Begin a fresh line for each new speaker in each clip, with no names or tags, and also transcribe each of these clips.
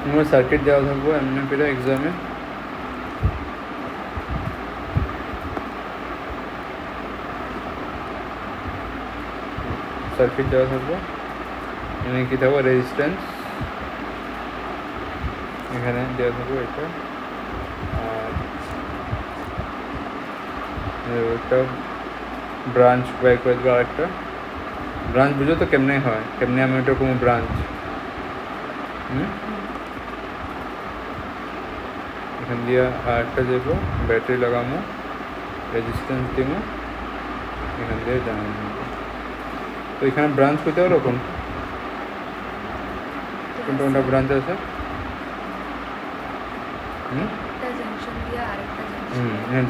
আমরা সার্কিট দেওয়া থাকবো এমনি করে এক্সামে। সার্কিট দেওয়া থাকবো, এখানে কী থাকবো রেজিস্ট্যান্স, এখানে দেওয়া থাকবো এটা, আর একটা ব্রাঞ্চ বের করে দেবো। আরেকটা ব্রাঞ্চ বুঝো তো কেমনে হয়, কেমনে আমি ওটা কোনো ব্রাঞ্চ এখান দিয়ে আরেকটা দেবো, ব্যাটারি লাগামো, রেজিস্ট্যান্স দিব, এখান দিয়ে জানাই দেবো। তো এখানে ব্রাঞ্চ করতে পারো কোনটা কোনটা ব্রাঞ্চ আছে?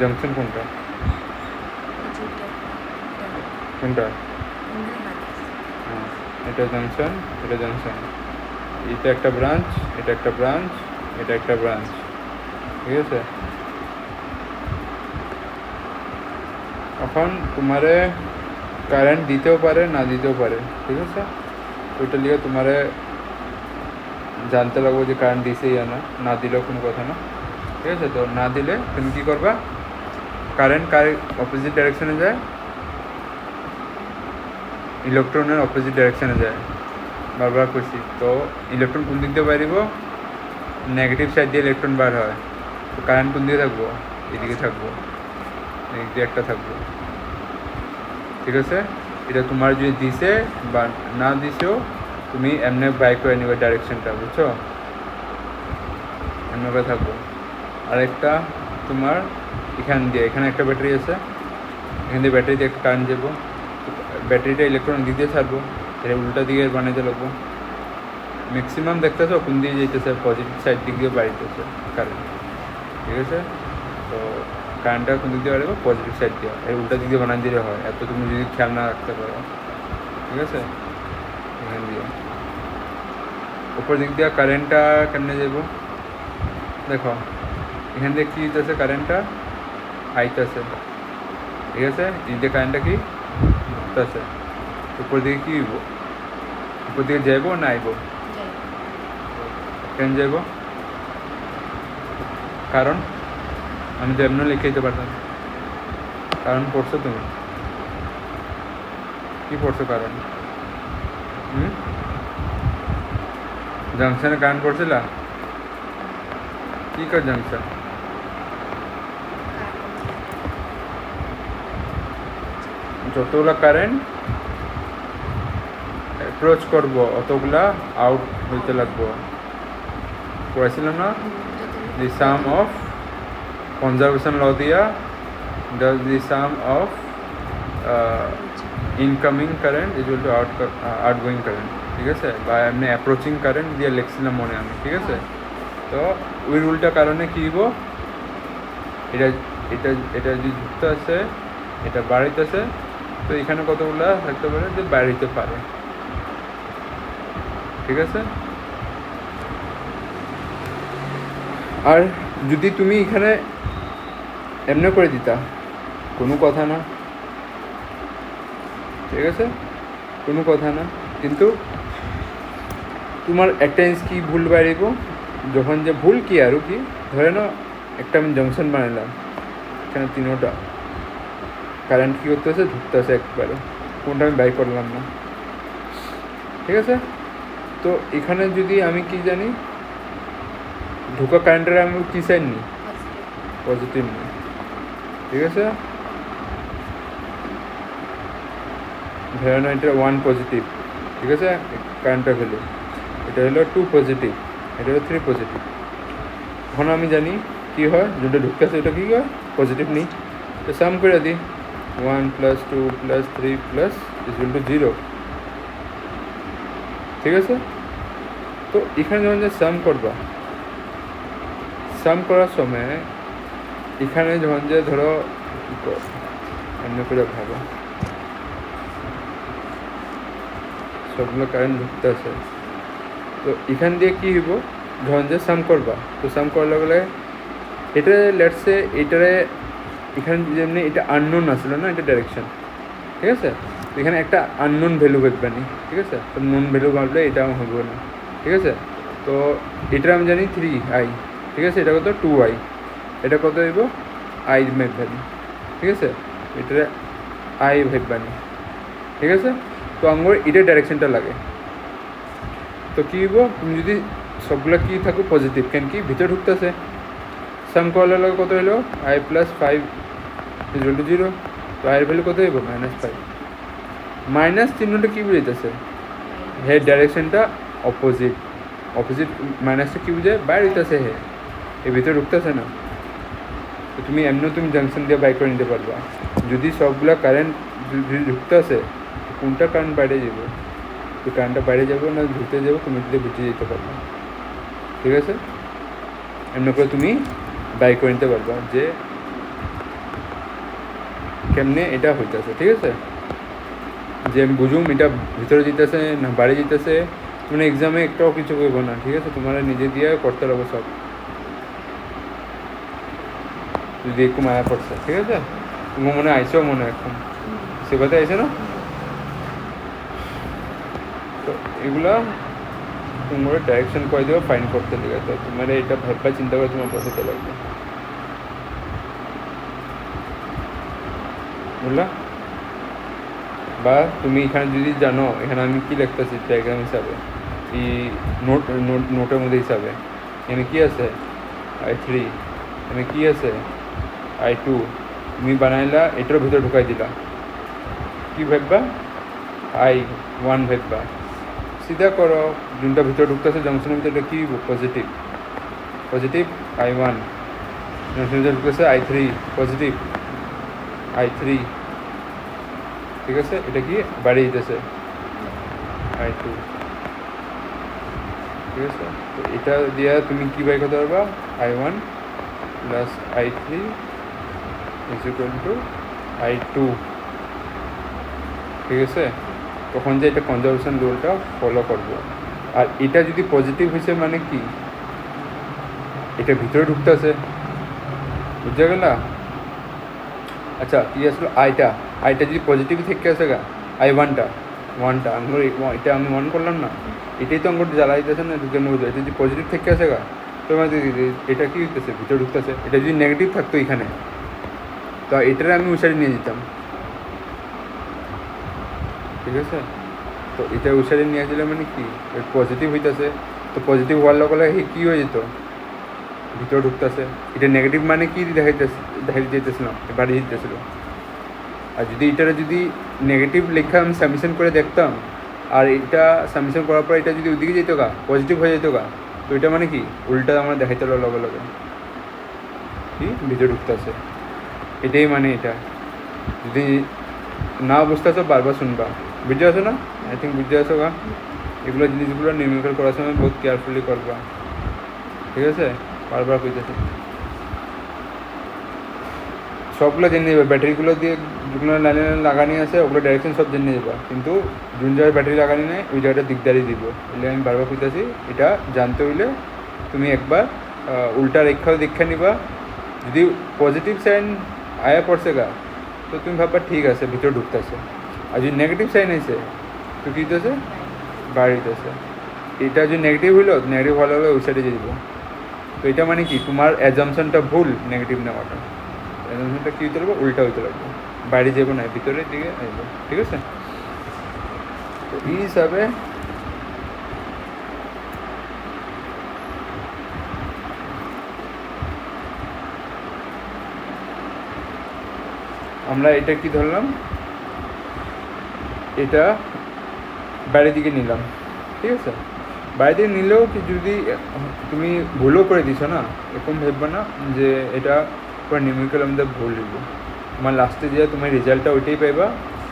জংশন কোনটা কোনটা? হ্যাঁ, এটা জংশন, এটা জংশন, এটা একটা ব্রাঞ্চ, এটা একটা ব্রাঞ্চ, এটা একটা ব্রাঞ্চ, ঠিক আছে? এখন তোমারে কারেন্ট দিতেও পারে না দিতেও পারে, ঠিক আছে? ওইটা নিয়ে তোমারে জানতে লাগবো যে কারেন্ট দিছে ইয়া না দিলেও কোনো কথা না, ঠিক আছে? তো না দিলে তুমি কী করবা, কারেন্ট অপোজিট ডাইরেকশনে যায়, ইলেকট্রনের অপোজিট ডাইরেকশনে যায়, বারবার করছি। তো ইলেকট্রন কোন দিক দিয়ে বাইরিব, নেগেটিভ সাইড দিয়ে ইলেকট্রন বার হয়। তো কারেন্ট কোন দিকে থাকবো, এদিকে থাকবো, এদিক দিয়ে একটা থাকবো, ঠিক আছে? এটা তোমার যদি দিছে বা না দিছেও তুমি এমনি বাই করে নেবে ডাইরেকশনটা, বুঝছো? এমনি করে থাকবো। আরেকটা তোমার এখানে একটা ব্যাটারি আছে, এখান দিয়ে ব্যাটারিতে একটা কারেন্ট যাবো, ব্যাটারিটা ইলেকট্রন দিক দিয়ে ছাড়বো, এটা উল্টা দিকে বানাইতে লাগবো। ম্যাক্সিমাম দেখতেছো কোন দিকে যেতেছে, পজিটিভ সাইড দিক দিয়ে বাড়িতেছে কারেন্ট, ঠিক আছে? তো কারেন্টটা কোন দিক দিয়ে বাড়াবো, পজিটিভ সাইড দিয়ে, এর উল্টা দিক দিয়ে বানাই দিলে হয়, এত তুমি যদি খেয়াল না রাখতে পারো, ঠিক আছে? এখান দিয়ে উপর দিক দিয়ে কারেন্টটা কেমনে যাবো দেখো, এখান দিয়ে কী দিতেছে, কারেন্টটা আইতেছে, ঠিক আছে? এই যে কারেন্টটা কি ঢুকতেছে, উপর দিকে কী হইব, উপর দিকে যাইবো না আইব? কেন যাইব? কারণ আমি তো এমন লিখে দিতে পারতাম, কারণ পড়ছো তুমি, কি পড়ছো কারণ? জংশনে কারেন্ট পড়ছিলা, কি কর জংশন? যতগুলা কারেন্ট অ্যাপ্রোচ করবো অতগুলা আউট হইতে লাগবো, পড়েছিলাম না? দি সাম অফ কনজারভেশন ল দিয়া, the sum of incoming current equal to outgoing current, ঠিক আছে? বা এমনি অ্যাপ্রোচিং কারেন্ট দিয়ে লিখছিলাম মনে আমি, ঠিক আছে? তো ওই রুলটার কারণে কী হইব, এটা এটা এটা যদি যুক্ত আছে, এটা বাড়িতেছে, তো এখানে কতগুলা থাকতে পারে যে বাড়িতে পারে, ঠিক আছে? আর যদি তুমি এখানে এমনি করে দিতা কোনো কথা না, ঠিক আছে? কোনো কথা না, কিন্তু তোমার একটা জিনিস কি ভুল বাড়িব, যখন যে ভুল কি আরও কি, ধরে নাও একটা আমি জংশন বানাইলাম, এখানে তিনোটা কারেন্ট কী করতেছে, ঢুকতেছে একবারে, কোনটা আমি বাই করলাম না, ঠিক আছে? তো এখানে যদি আমি কি জানি, ঢোকা কারেন্টের আমি কী সাইড নিই, পজিটিভ নিই, ঠিক আছে? ধরে নাও এটা 1 পজিটিভ, ঠিক আছে? কারেন্টের ভ্যালু এটা হলো 2 পজিটিভ, এটা হলো 3 পজিটিভ। এখন আমি জানি কী হয়, যেটা ঢুকতেছে ওটা কী হয়, পজিটিভ নিই, তো সাম করে দিই, 1 + 2 + 3 + 0, ঠিক আছে? তো এখানে যখন যে সাম করবা, সাম করার সময় এখানে যখন যে ধরো এমনি করে ভাবো, সবগুলো কারেন্ট ঢুকতে আছে, তো এখান দিয়ে কী হইব, যখন যে সাম করবা, তো সাম করার লগে এটা লেটসে এটারে এখানে যেমনি এটা আননোন আসলো না, এটা ডাইরেকশন, ঠিক আছে? তো এখানে একটা আননোন ভ্যালু বেঁধবানি, ঠিক আছে? তো নোন ভ্যালু ভাবলে এটা হবে না, ঠিক আছে? তো এটা আমি জানি 3i, ঠিক আছে, এটা কত 2i, এটা কত হইব i ভাববানি, ঠিক আছে, এটা i ভাববানি, ঠিক আছে। তো আমার এটা ডাইরেকশনটা লাগে। তো কী হইব, তুমি যদি সবগুলা কি থাকো পজিটিভ, কেন কি ভিতরে ঢুকতেছে, সাম করার লগে কত হইলো i + 5 = 0, তো i এর ভ্যালু কত হইব -5। মাইনাস চিহ্নটা কী বুঝাইতেছে, হেড ডাইরেকশনটা অপোজিট, অপোজিট মাইনাসটা কী বুঝায়, বাইরে হইতেছে, হে এর ভিতরে ঢুকতেছে না। তো তুমি এমনিও তুমি জাংশন দিয়ে বাই করে নিতে পারবা, যদি সবগুলা কারেন্ট যদি ঢুকতেছে, কোনটা কারেন্ট বাইরে যাবো, তো কারেন্টটা বাইরে যাবো না ঢুকতে যাবো, তুমি যদি বুঝে যেতে পারবা, ঠিক আছে। এমনি করে তুমি বাই করে নিতে পারবা যে কেমনে এটা হইতেছে, ঠিক আছে। যে আমি বুঝুম এটা ভিতরে যেতেছে না বাইরে যেতেছে, মানে এক্সামে একটাও কিছু করবো না, ঠিক আছে, তোমার নিজে দিয়ে করতে পারবো সব, যদি একটু মায়া পড়ছে, ঠিক আছে। তোমার মনে আইসেও মনে এখন সেবাতে আইসে না, তো এগুলা তোমার ডাইরেকশন করে দেবো ফাইন করতে লেগে, তো তোমার এটা ভাববা চিন্তা করে তোমার বসাতে লাগবে, বুঝলা। বা তুমি এখানে যদি জানো এখানে আমি কী লিখতেছি ডায়াগ্রাম হিসাবে, এই নোটের মধ্যে হিসাবে, এখানে কী আছে i3, এখানে কী আছে i2, তুমি বানাইলা এটার ভিতরে ঢুকাই দিলা, কী ভাববা i1 ভাববা, সিধা করো, যোনটা ভিতরে ঢুকতেছে জংশনের ভিতরে কী পজিটিভ, পজিটিভ i1, জংশনের ভিতরে ঢুকতেছে i3 পজিটিভ i3, ঠিক আছে, এটা কি বাড়ি যেতেছে i2, ঠিক আছে। তো এটা দিয়ে তুমি কী বাই করতে পারবা, i1 + i3 = i2, ঠিক আছে। তখন যে এটা কনজারভেশন রুলটা ফলো করবো। আর এটা যদি পজিটিভ হয়েছে মানে কি, এটা ভিতরে ঢুকতেছে, বুঝতে গেলা। আচ্ছা কি আসলো আইটা যদি পজিটিভ থেকে আসে গা, i1টা আমার এটা আমি 1 করলাম না, এটাই তো আমার জ্বালা দিতেছে না ঢুকে নেবো, এটা যদি পজিটিভ থেকে আসে গা, তো এটা কি হইতেছে ভিতরে ঢুকতেছে, এটা যদি নেগেটিভ থাকতো এখানে, তো এটারে আমি উসারি নিয়ে যেতাম, ঠিক আছে। তো এটা উসারি নিয়ে গেলে মানে কি পজিটিভ হইতেছে, তো পজিটিভ হওয়ার লগে কী হয়ে যেত, ভিতরে ঢুকতেছে, এটা নেগেটিভ মানে কি দেখাইতে যেতেছিল, বাড়ি যেতেছিল। আর যদি এটারে যদি নেগেটিভ লেখা আমি সাবমিশন করে দেখতাম, আর এটা সাবমিশন করার পর এটা যদি ওইদিকে যেত গা, পজিটিভ হয়ে যেত গা, তো এটা মানে কি উল্টা আমার দেখাইতে হলো লগে লগে কি ভিতরে ঢুকতেছে, এটাই মানে এটা। যদি না বুঝতে আসো বারবার শুনবা, বুঝতে আসো না, আই থিঙ্ক বুঝতে আসো গা। এগুলো জিনিসগুলো নিউমেরিক্যাল করার সময় বহুত কেয়ারফুলি করবা, ঠিক আছে, বারবার কইতেছি। সবগুলো জেনে যাবে, ব্যাটারিগুলো দিয়ে যেগুলো লাইনে লাগানি আছে ওগুলো ডাইরেকশন সব জেনে যাবা, কিন্তু যোন জায়গায় ব্যাটারি লাগানি নেই ওই জায়গাটা দিকদারি দিব, এলে আমি বারবার কইতেছি। এটা জানতে হইলে তুমি একবার উল্টা রেখাও দীক্ষা নিবা, যদি পজিটিভ সাইন আয়া পড়ছে গা, তো তুমি ভাববা ঠিক আছে ভিতরে ঢুকতেছে, আর যদি নেগেটিভ সাইন আছে তো কী হইতেছে বাইরে হইতেছে। এটা যদি নেগেটিভ হইলো, নেগেটিভ হলে হলে ওই সাইডে যাব। তো এটা মানে কি তোমার অ্যাজামশনটা ভুল, নেগেটিভ নেওয়াটা, অ্যাজামশনটা কী হইতে লাগবে উল্টা হইতে লাগবে, বাইরে যাবো না ভিতরের দিকে আসবো, ঠিক আছে। তো এই হিসাবে আমরা এটা কি ধরলাম, এটা বাইরের দিকে নিলাম, ঠিক আছে। বাইরে দিকে নিলেও কি যদি তুমি ভুলও করে দিছো না, এরকম ভেববে না যে এটা পুরো নিউমেরিক্যাল আমাদের ভুল দিব, তোমার লাস্টে যে তোমার রেজাল্টটা ওইটাই পাইবা।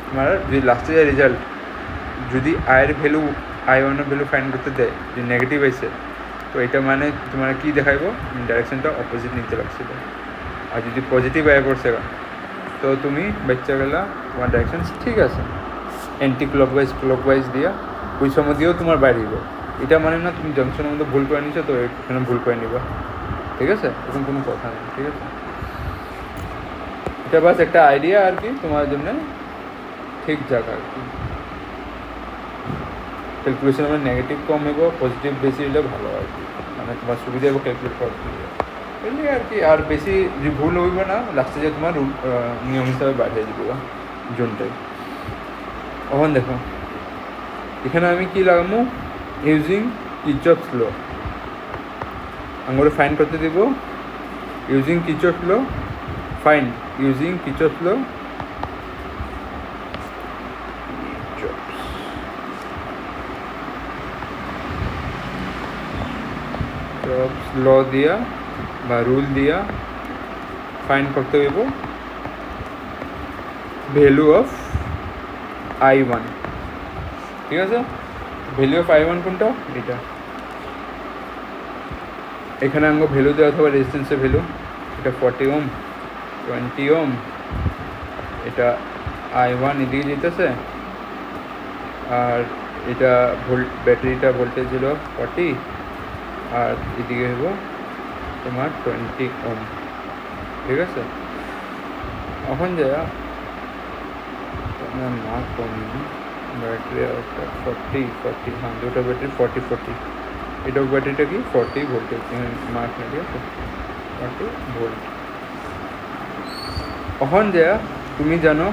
তোমার যদি লাস্টে যে রেজাল্ট যদি আয়ের ভ্যালু i1-এর ভ্যালু ফাইন্ড করতে দেয় যদি নেগেটিভ আছে, তো এটা মানে তোমার কী দেখাইবো ডাইরেকশনটা অপোজিট নিতে লাগছিল। আর যদি পজিটিভ আয় পড়ছে তো তুমি বাচ্চা গেলা তোমার ডাইরেকশন ঠিক আছে, অ্যান্টি ক্লকওয়াইজ দিয়া ওই সময় দিয়েও তোমার বাইরে হইব। এটা মানে না তুমি জংশনের মধ্যে ভুল করে নিছো তো এখানে ভুল করে নিবা, ঠিক আছে, এরকম কোনো কথা নেই, ঠিক আছে। এটা বাস একটা আইডিয়া আর কি তোমার জন্য ঠিক জায়গা আর কি। ক্যালকুলেশন আমার নেগেটিভ কম হইব, পজিটিভ বেশি হলে ভালো আর কি, মানে তোমার সুবিধা হবে ক্যালকুলেট করতে এমনি আর কি। আর বেশি যে ভুল হইবে না, লাস্টে যে তোমার নিয়ম হিসাবে বাড়িয়ে দিব জোনটাই। তখন দেখো এখানে আমি কি লাগামো, ইউজিং কিরচফস ল আঙুরে ফাইন করতে দিব, ইউজিং কিরচফস ল, ফাইন ইউজিং কিরচফস ল, ল দিয়া বা রুল দিয়া ফাইন করতে হইব ভ্যালু অফ I1, ঠিক আছে। ভ্যালু অফ I1 কোনটা, এটা এখানে আমাকে ভ্যালু দেওয়া অথবা রেজিস্ট্যান্সের ভ্যালু, এটা 40 ওম 20 ওম, এটা I1 এদিকে যেতেছে, আর এটা ব্যাটারিটা ভোল্টেজ ছিল 40, আর এদিকে হইব তোমার 20 ওম, ঠিক আছে। এখন যা মার্ক কমি ব্যাটারি 40 হ্যাঁ, দুটো ব্যাটারি 40 এটা ব্যাটারিটা কি 40 ভোল্টেজ মার্ক না, ঠিক আছে 40 ভোল্ট। এখন যা তুমি জানো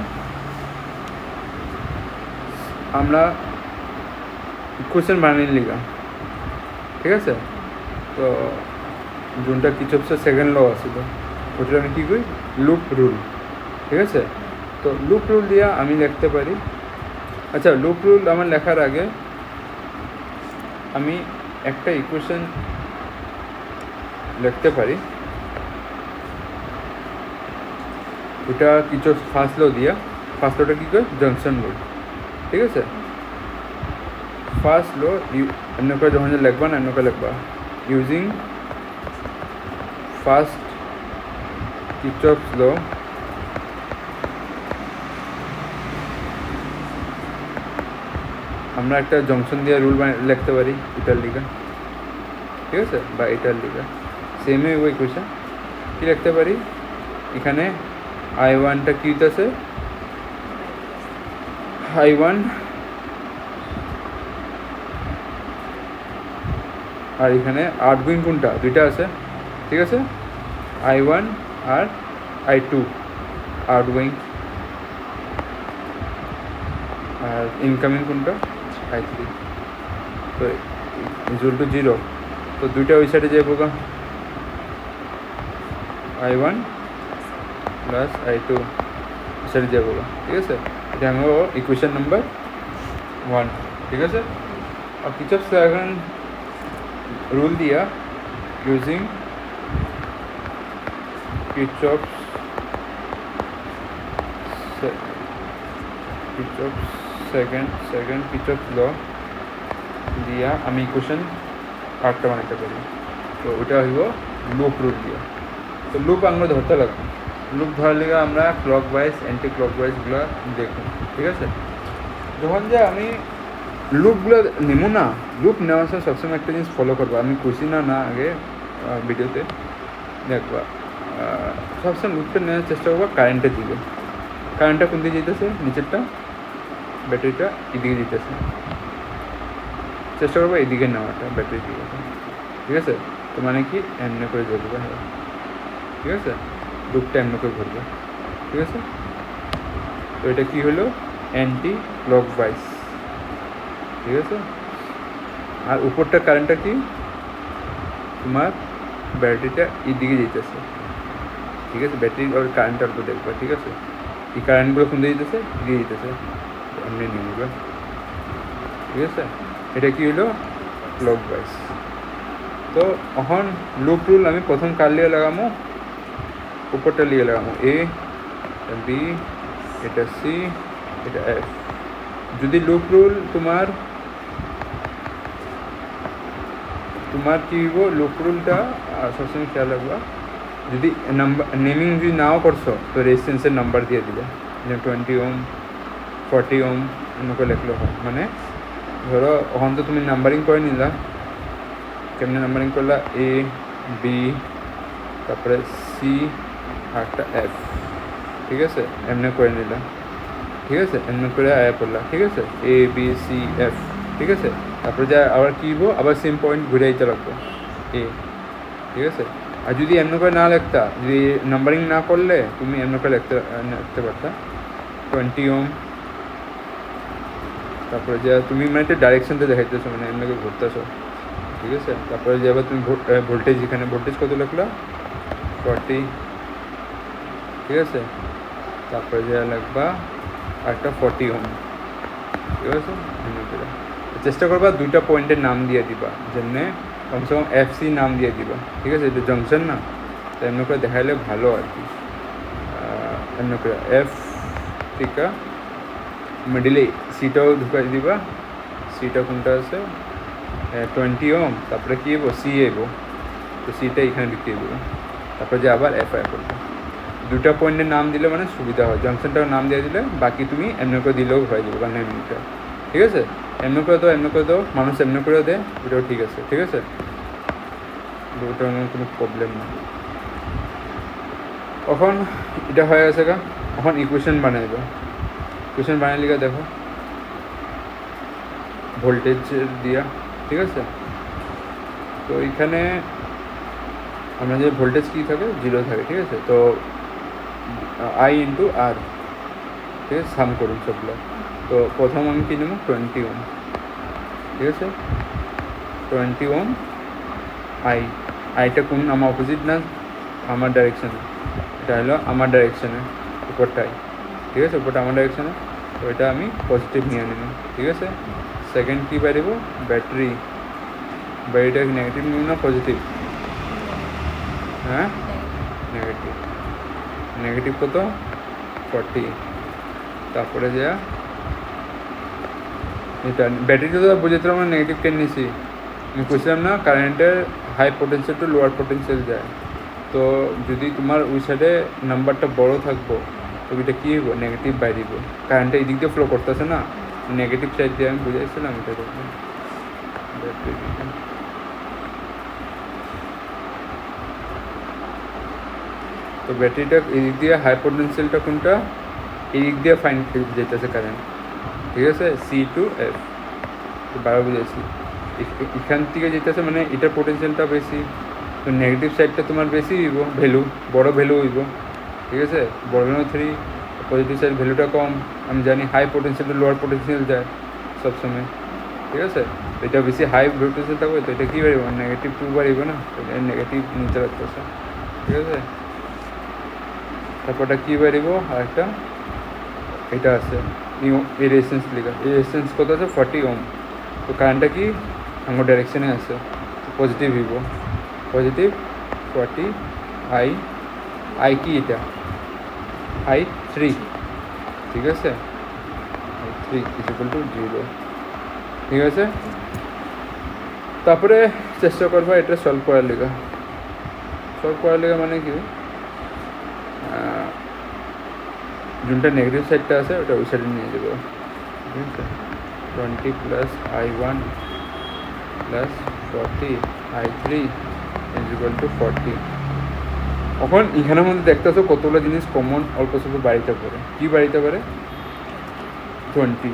আমরা ইকুয়েশন বানিয়ে লিখা, ঠিক আছে। তো যোনটা কিরচফসের সেকেন্ড ল আছিল ওটা আমি কী করি, লুপ রুল, ঠিক আছে। তো লুপ রুল দিয়া আমি লিখতে পারি, আচ্ছা লুপ রুল আমার লেখার আগে আমি একটা ইকুয়েশন লিখতে পারি, ওটা কিরচফস ফার্স্ট ল দিয়া, ফার্স্ট লটা কী করে, জংশন রুল, ঠিক আছে। ফার্স্ট ল এমনি করে যখন লিখবা না, এমনি করে লিখবা ইউজিং ফার্স্ট কিরচফস ল আমরা একটা জংশন দিয়ে রুল লিখতে পারি এটার লিগা, ঠিক আছে, বা এটার লিগা সেমই ওই ইকুয়েশন কী লিখতে পারি, এখানে I1টা কী হইতেছে, I1 আর এখানে আউটগোয়িং কোনটা, দুইটা আছে, ঠিক আছে, I1 আর I2 আউটগোয়িং, আর ইনকামিং কোনটা I3, তো ইকুয়াল টু 0, তো দুইটা ওই সাইডে যাবো গা, I1 প্লাস I2 ওই সাইডে যাবো গা, ঠিক আছে। এটা আমার ইকুয়েশন নাম্বার 1, ঠিক আছে। আর কিরচফস সেকেন্ড রুল দিয়া ইউজিং কিরচফস সেকেন্ড কিরচফস ল দিয়া আমি ইকুয়েশন আরেকটা বানাইতে পারি, তো ওটা হইব লুপ রুল দিয়া। তো লুপ আমরা ধরতে লাগবে, লুপ ধরার লিগে আমরা ক্লক ওয়াইজ অ্যান্টি ক্লক ওয়াইজগুলো দেখুন, ঠিক আছে। যখন যে আমি লুপগুলো নেবো না, লুপ নেওয়ার সময় সবসময় একটা জিনিস ফলো করবো, আমি খুশি না আগে ভিডিওতে দেখবা, সবসময় লুপটা নেওয়ার চেষ্টা করবো কারেন্টের দিকে। কারেন্টটা কোন দিকে যেতেছে, নিচেরটা ব্যাটারিটা এদিকে যেতেছে, চেষ্টা করবো এদিকে নেওয়াটা ব্যাটারি দিকে, ঠিক আছে। তো মানে কি এমনি করে জ্বলবে, ঠিক আছে, লুপটা এমনি করে ঘুরবে, ঠিক আছে। তো এটা কী হলো, অ্যান্টি ক্লক ওয়াইজ, ঠিক আছে। আর উপরটা কারেন্টটা কি, তোমার ব্যাটারিটা এদিকে যেতেছে, ঠিক আছে, ব্যাটারি আর কারেন্টটার উপর দেখবা, ঠিক আছে। এই কারেন্টগুলো কোন দিকে যেতেছে, এদিকে যেতেছে, এমনি নিয়ে নেবে, ঠিক আছে। এটা কি হলো ক্লক ওয়াইজ। তো এখন লুপ রুল আমি প্রথম কার লিয়ে লাগামো, উপরটা লিয়ে লাগামো, এ বি, এটা সি, এটা এফ। যদি লুপ রুল তোমার কি হইব, লুপ রুলটা সবসময় খেয়াল রাখবা, যদি নাম্বার নেমিং যদি নাও করছো তো রেজিস্ট্যান্সের নাম্বার দিয়ে দিবে, যে 20 ওম 40 ওম এমনি লেখলে হয়। মানে ধরো ওখান তো তুমি নাম্বারিং করে নিলা, কেমনে নাম্বারিং করলা, এ বি তারপরে সি আর একটা এফ, ঠিক আছে, এমনি করে নিলা, ঠিক আছে, এমনি করে আয়া পড়লা, ঠিক আছে, এ বি সি এফ, ঠিক আছে। তারপরে যা আবার কী হবো, আবার সেম পয়েন্ট ঘুরে আইতে লাগবো এ, ঠিক আছে। আর যদি এমন করে না লিখতা, যদি নাম্বারিং না করলে তুমি এমন করে লিখতে পারতা 20 ওম। তারপরে যে তুমি মানে একটা ডাইরেকশনটা দেখাইতেছো, মানে এমন করে ঘুরতেছো, ঠিক আছে। তারপরে যে আবার তুমি ভোল্টেজ, এখানে ভোল্টেজ কত লিখলা 40, ঠিক আছে। তারপরে যে লাগবা একটা 40 ওম, ঠিক আছে। চেষ্টা করবা 2টা পয়েন্টের নাম দিয়ে দিবা, যেমনি কমসে কম FC নাম দিয়ে দিবা, ঠিক আছে। এটা জংশন না, তো এমনি করে দেখাইলে ভালো আর কি। এমনি করে F টিকা মিডিলে সিটাও ঢুকাই দিবা, সিটা কোনটা আছে 20 ওম। তারপরে কী হবো, C এবো, তো সিটা এখানে ঢুকিয়ে দেবো। তারপরে যে আবার FI করবো। 2টা পয়েন্টের নাম দিলে মানে সুবিধা হয়, জংশনটাও নাম দিয়ে দিলে বাকি তুমি এমনি করে দিলেও হয়ে যাবে 1 মিনিটটা, ঠিক আছে। এমনি করে দাও, মানুষ এমনি করেও দেয়, ওটাও ঠিক আছে, ঠিক আছে। ওটা কোনো প্রবলেম না। এখন এটা হয়ে গেছে গা, এখন ইকুয়েশন বানাইব। ইকুয়েশন বানাইলে গা দেখো ভোল্টেজের দিয়া, ঠিক আছে। তো এখানে আমরা যে ভোল্টেজ কী থাকে 0 থাকে, ঠিক আছে। তো I ইন্টু R, ঠিক আছে, সাম করুন সবগুলো। তো প্রথম আমি কী নেব 20 ওম, ঠিক আছে। 20 ওম আইটা কোন আমার অপোজিট না আমার ডাইরেকশানে, এটা হলো আমার ডাইরেকশানে উপরটাই, ঠিক আছে। উপরটা আমার ডাইরেকশানে, তো এটা আমি পজিটিভ নিয়ে নিব, ঠিক আছে। সেকেন্ড কী বাড়িব, ব্যাটারিটা নেগেটিভ নিব না পজিটিভ, হ্যাঁ নেগেটিভ কত 40। তারপরে যা এটা ব্যাটারিতে তো বুঝেছিলাম আমরা নেগেটিভ টেন নিছি, আমি বুঝলাম না কারেন্টের high potential to lower potential যায়। তো যদি তোমার ওই সাইডে নাম্বারটা বড় থাকবো, তো এটা কী হইব, নেগেটিভ বাইরিব। কারেন্টটা এই দিক দিয়ে ফ্লো করতেছে না, নেগেটিভ সাইড দিয়ে আমি বুঝাইছিলাম এটা দেখুন। তো ব্যাটারিটা এই দিক দিয়ে হাই পোটেন্সিয়ালটা কোনটা, এই দিক দিয়ে ফাইন যেতেছে কারেন্ট, ঠিক আছে। C টু F বারো বুঝেছি, এখান থেকে যেতেছে মানে এটার পোটেন্সিয়ালটা বেশি, তো নেগেটিভ সাইডটা তোমার বেশি হইব, ভ্যালু বড় ভ্যালু হইব, ঠিক আছে। বড় ভ্যালু 3, পজিটিভ সাইড ভ্যালুটা কম। আমি জানি high potential to lower potential যায় সবসময়, ঠিক আছে। এটা বেশি হাই পোটেন্সিয়াল থাকবে, তো এটা কী বাড়িব, নেগেটিভ 2 বাড়িব না, এটা নেগেটিভ নিচে রাখতেছে, ঠিক আছে। তারপরটা কী বাড়িব, আরেকটা এটা আছে এই রেজিস্ট্যান্স লিখা, এই রেজিস্ট্যান্স কত আছে 40 ওম। তো কারেন্টটা কি আমার ডাইরেকশানে আছে, পজিটিভ হইব, পজিটিভ 40 আই কি এটা I3, ঠিক আছে। I3 ইকুয়াল টু 0, ঠিক আছে। তারপরে চেষ্টা করবা এটা সলভ করার লেগা। মানে কি, যোনটা নেগেটিভ সাইডটা আছে ওটা ওই সাইডে নিয়ে যাবো, ঠিক আছে। 20 plus I1 plus 40 I3 equal to 40। এখন এখানের মধ্যে দেখতেছো কতগুলো জিনিস কমন অল্প স্বল্প বাড়িতে পারে। কী বাড়িতে পারে, 20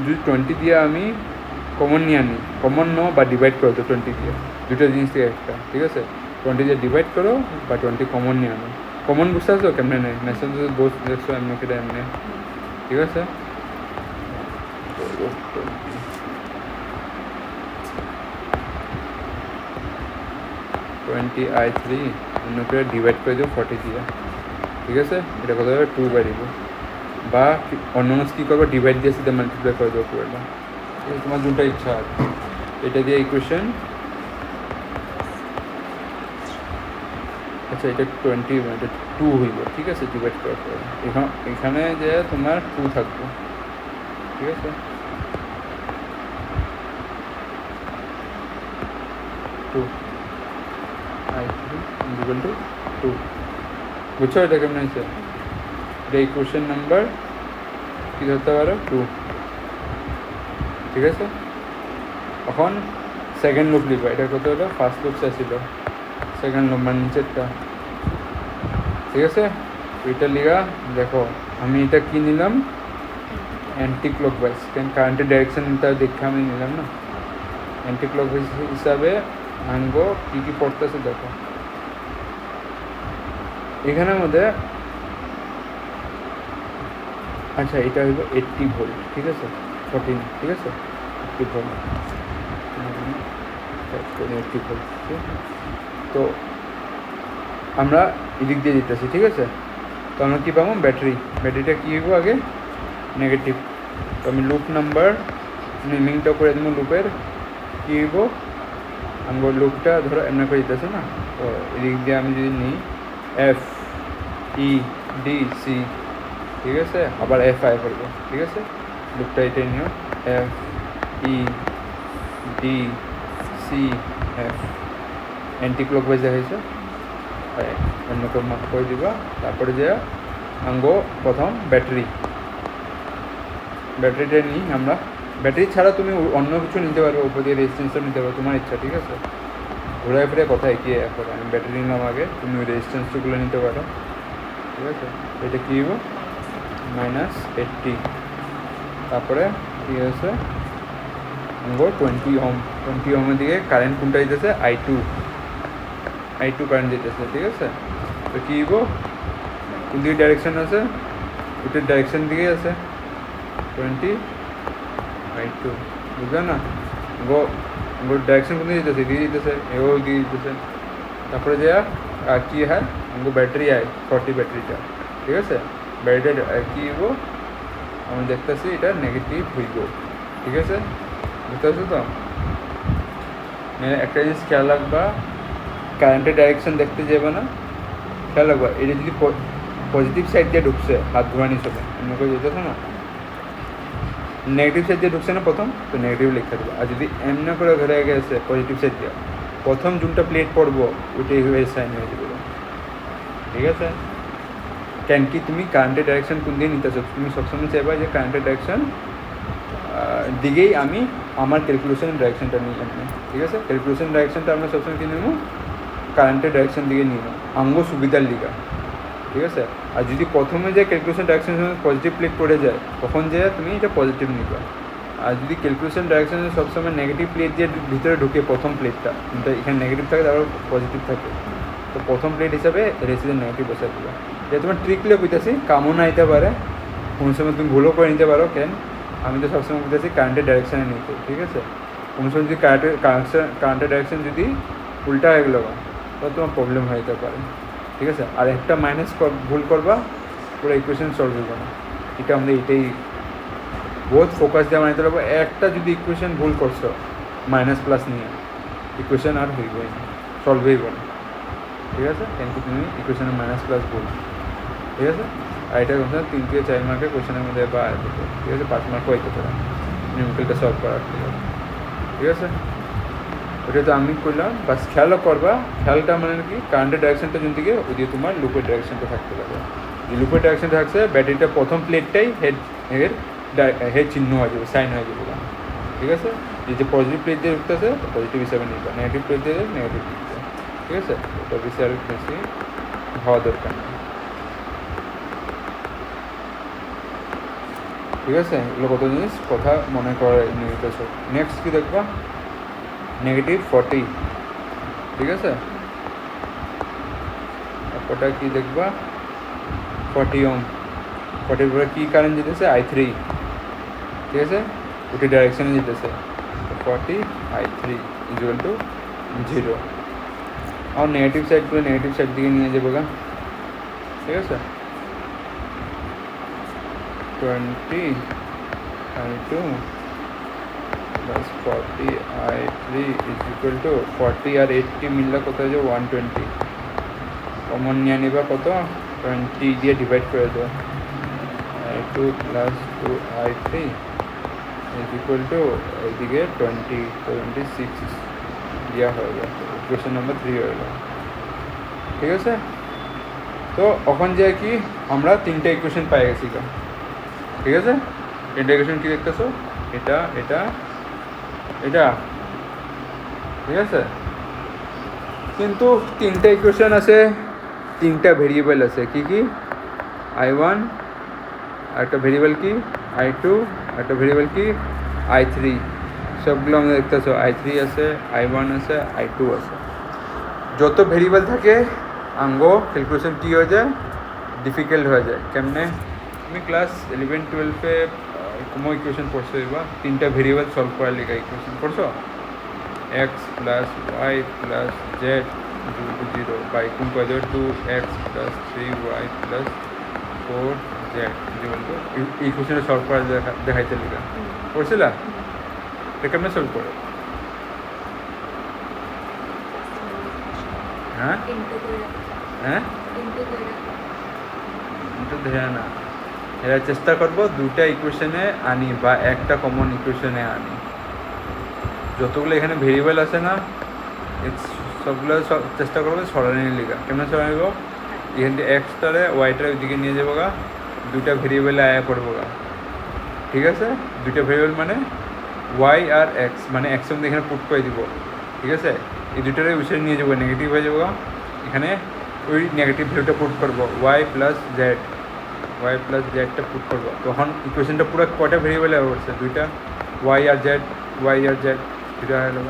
যদি 20 দিয়ে আমি কমন নিয়ে আনি, কমন নো বা ডিভাইড করো, তো 20 দিয়ে দুটো জিনিস থেকে একটা, ঠিক আছে। 20 দিয়ে ডিভাইড করো বা 20 কমন নিয়ে আনো। কমন বুঝতে পারছো কেমনে নেই, মেসেজ বস দেখছো এমনি কেটে এমনি, ঠিক আছে। 20 I3 অন্য করে ডিভাইড করে দেবো 40 দিয়ে, ঠিক আছে। এটা কত হবে 2 বাড়িব, বা অন্য কী করবো, ডিভাইড দিয়ে সিধা মাল্টিপ্লাই করে দেবো পুরোটা, তোমার যোনটা ইচ্ছা আছে। এটা দিয়ে ইকুয়েশন, আচ্ছা এটা 20 এটা 2 হইব, ঠিক আছে। ডিভাইড করার পরে এখানে যে তোমার 2 থাকবো, ঠিক আছে। I3 ইকুয়াল টু 2, বুঝছো এটা কেমন হয়েছে। এটা ইকুয়েশন নাম্বার কী ধরতে পারো 2, ঠিক আছে। এখন সেকেন্ড লুপ লিখবো, এটা কত হলো, ফার্স্ট লুপ শেষ ছিল, সেকেন্ড লুপ মানে নিচেরটা, ঠিক আছে। এটা লিখা দেখো আমি এটা কি নিলাম অ্যান্টি ক্লকওয়াইজ, কারণ কারেন্টের ডাইরেকশনটা দেখে আমি নিলাম না। অ্যান্টি ক্লকওয়াইজ হিসাবে আঙ্গো কী কী পড়তেছে দেখো। এখানের মধ্যে আচ্ছা এটা হইব 80 ভোল্ট, ঠিক আছে, 14, ঠিক আছে, 80 ভোল্ট, 80 ভোল্ট। তো আমরা এদিক দিয়ে দিতেছি, ঠিক আছে। তো আমরা কী পাবো, ব্যাটারিটা কী হইব আগে নেগেটিভ। তো আমি লুপ নাম্বার নেমিংটা করে দেবো লুপের, কী হইব আমি লুপটা ধরো এমনি করে দিতেছে না। তো এদিক দিয়ে আমি যদি নিই এফ ই ডি সি, ঠিক আছে, আবার এফ আই করবো, ঠিক আছে। লুপটা এটাই নিও, F E D C F, anti clockwise হয়েছে, অন্য কেউ মার্ক করে দিবা। তারপরে যে আঙ্গো প্রথম ব্যাটারিটা নিই আমরা। ব্যাটারি ছাড়া তুমি অন্য কিছু নিতে পারবে, উপর দিয়ে রেজিস্ট্যান্সও নিতে পারবে, তোমার ইচ্ছা, ঠিক আছে। ঘোরায় ফিরে কোথায় গিয়ে এখন আমি ব্যাটারি নিলাম আগে, তুমি ওই রেজিস্ট্যান্সগুলো নিতে পারো, ঠিক আছে। এটা কী হইব -80, তারপরে কী হয়েছে আঙ্গো 20 ওহম, 20 ওহমের দিকে কারেন্ট কোনটা দিতেছে, I2 কারেন্ট দিতেছে, ঠিক আছে। তো কী হইব, কোন দিকে ডাইরেকশান আছে, ওটার ডাইরেকশান দিকেই আছে 20 I2, বুঝলে না। গো ডাইরেকশন কোন দিকে দিতেছে, দিয়ে দিতেছে, এও দিয়ে দিতেছে। তারপরে যে কী হয় আমাকে ব্যাটারি আয় 40 ব্যাটারিটা, ঠিক আছে। ব্যাটারিটা কী হইব আমি দেখতেছি, এটা নেগেটিভ হইব, ঠিক আছে, বুঝতে পারছো তো। একটা জিনিস খেয়াল রাখবা, কারেন্টের ডাইরেকশন দেখতে যাবে না, খেয়াল রাখবা এটা যদি পজিটিভ সাইড দিয়ে ঢুকছে, হাত ঘোরানি সময় অন্য কেউ যেতেছে না, নেগেটিভ সাইড দিয়ে ঢুকছে না প্রথম, তো নেগেটিভ লিখতে দেবো। আর যদি এমনি করে ঘুরে গেছে পজিটিভ সাইড দিয়ে, প্রথম যোনটা প্লেট পড়বো ওইটাই হয়ে সাইন হয়ে যাবে, ঠিক আছে। কেন কি তুমি কারেন্টের ডাইরেকশন কোন দিয়ে নিতেছো, তুমি সবসময় চাইবা যে কারেন্টের ডাইরেকশন দিকেই আমি আমার ক্যালকুলেশনের ডাইরেকশনটা নিয়ে নেব, ঠিক আছে। ক্যালকুলেশন ডাইরেকশনটা আমরা সবসময় কী নেব, কারেন্টের ডাইরেকশন দিকে নিয়ে নেব, আঙ্গ সুবিধার লিগা, ঠিক আছে। আর যদি প্রথমে যে ক্যালকুলেশন ডাইরেকশন পজিটিভ প্লেট পড়ে যায়, তখন যে তুমি এটা পজিটিভ নিবা। আর যদি ক্যালকুলেশন ডাইরেকশনে সবসময় নেগেটিভ প্লেট দিয়ে ভিতরে ঢুকে প্রথম প্লেটটা, এখানে নেগেটিভ থাকে তারপর পজিটিভ থাকে, তো প্রথম প্লেট হিসাবে রেসিডেন্ট নেগেটিভ বসে দিবা। এটা তোমার ট্রিকলে বুঝতেছি, কামও না নিতে পারে, কোনো সময় তুমি ভুলও করে নিতে পারো। কেন আমি তো সবসময় বুঝতেছি কারেন্টের ডাইরেকশানে নিতে, ঠিক আছে। কোনো সময় যদি কারেন্টের ডাইরেকশন যদি উল্টা হয়ে গেলো তো তোমার প্রবলেম হয়ে যেতে পারে, ঠিক আছে। আর একটা মাইনাস ভুল করবা, পুরো ইকুয়েশন সলভ হইব না। এটা আমাদের এটাই বহুত ফোকাস দেওয়া বানাইতে পারবো। একটা যদি ইকুয়েশন ভুল করছো মাইনাস প্লাস নিয়ে, ইকুয়েশন আর হইবই না, সলভ হইব না, ঠিক আছে। কিন্তু তুমি ইকুয়েশনের মাইনাস প্লাস ভুল, ঠিক আছে। আর এটা কমসে 3 থেকে 4 মার্কের কোয়েশনের মধ্যে বা ঠিক আছে 5 মার্কও হইতে পারে নিউমেরিক্যালটা সলভ করার, ঠিক আছে। ওটা তো আমি করলাম, বাস খেয়ালও করবা। খেয়ালটা মানে কি, কারেন্টের ডাইরেকশনটা যেন দিকে ওই দিয়ে তোমার লুপের ডাইরেকশনটা থাকতে পারে। যে লুপের ডাইরেকশনটা থাকছে, ব্যাটারিটা প্রথম প্লেটটাই হেড চিহ্ন হয়ে যাবে, সাইন হয়ে যাবে, ঠিক আছে। যে পজিটিভ প্লেট দিয়ে ঢুকতেছে পজিটিভ হিসাবে নিবা, নেগেটিভ প্লেট দিয়ে নেগেটিভ দিচ্ছে, ঠিক আছে। ওটা বেশি আর বেশি হওয়া দরকার নেই, ঠিক আছে। এগুলো কত জিনিস কথা মনে করে নিতে। নেক্সট কী দেখবা, -40, ঠিক আছে। ওটা কি দেখবা 40 ওহম, 40 পরে কী কারেন্ট যেতেছে I3, ঠিক আছে, ওটি ডাইরেকশানে যেতেছে 40 I3 = 0। আর নেগেটিভ সাইড করে নেগেটিভ সাইড দিকে নিয়ে যাবো গা, ঠিক আছে। 20 I2 + 40 I3 = 40 আর 80 মিললে কত হয়ে যাবে 120। কমন নিয়ে নিবা কত, 20 দিয়ে ডিভাইড করে দেবো, I2 + 2 I3 = এইদিকে 26 দেওয়া হয়ে গেল, ইকুয়েশন নাম্বার 3 হয়ে গেল, ঠিক আছে। তো এখন যে কি আমরা 3টে ইকুয়েশন পাই গেছি, ঠিক আছে। 3টে ইকুয়েশন কী দেখতেছো, এটা এটা এটা, ঠিক আছে। কিন্তু 3টে ইকুয়েশন আছে, 3টা ভেরিয়েবল আছে, কি কি I1, আর একটা ভেরিয়েবল কি i2 একটা ভেরিয়েবল কি i3 সবগুলো আমরা দেখতেছো i3 আছে i1 আছে i2 আছে যত ভেরিয়েবল থাকে আঙ্গো ক্যালকুলেশন কী হয়ে যায় ডিফিকাল্ট হয়ে যায় কেমনে তুমি ক্লাস 11-12-এ কোনো ইকুয়েশন পড়ছো বা তিনটা ভেরিয়েবল সলভ করার লেখা ইকুয়েশন পড়ছো x plus Y plus Z equal to 0 বা ইকুয়াল করে দেবে 2x plus 3y plus 4z equal to এই ইকুয়েশনটা সলভ করা দেখাইতে লেখা পড়ছিলা এটা কেমনে সলভ করে হ্যাঁ হ্যাঁ কিন্তু ধরে না এরা চেষ্টা করবো দুটা ইকুয়েশনে আনি বা একটা কমন ইকুয়েশনে আনি যতগুলো এখানে ভেরিয়েবল আছে না সবগুলো চেষ্টা করবো সরানোর লিগা কেমন সরানো এখান থেকে এক্সটারে ওয়াইটারে ওইদিকে নিয়ে যাবো গা দুইটা ভেরিয়েবলে আয়া করবো গা ঠিক আছে দুইটা ভেরিয়েবল মানে ওয়াই আর এক্স মানে এক্স মধ্যে এখানে পুট করে দিব ঠিক আছে এই দুইটারে বিষয়ে নিয়ে যাবো নেগেটিভ হয়ে যাবো এখানে ওই নেগেটিভ ভ্যালুটা পুট করবো ওয়াই প্লাস জেডটা পুট করবো তখন ইকুয়েশনটা পুরো কয়টা ভেরিয়েবলে হচ্ছে দুইটা ওয়াই আর জেড দুইটা হয়ে গেল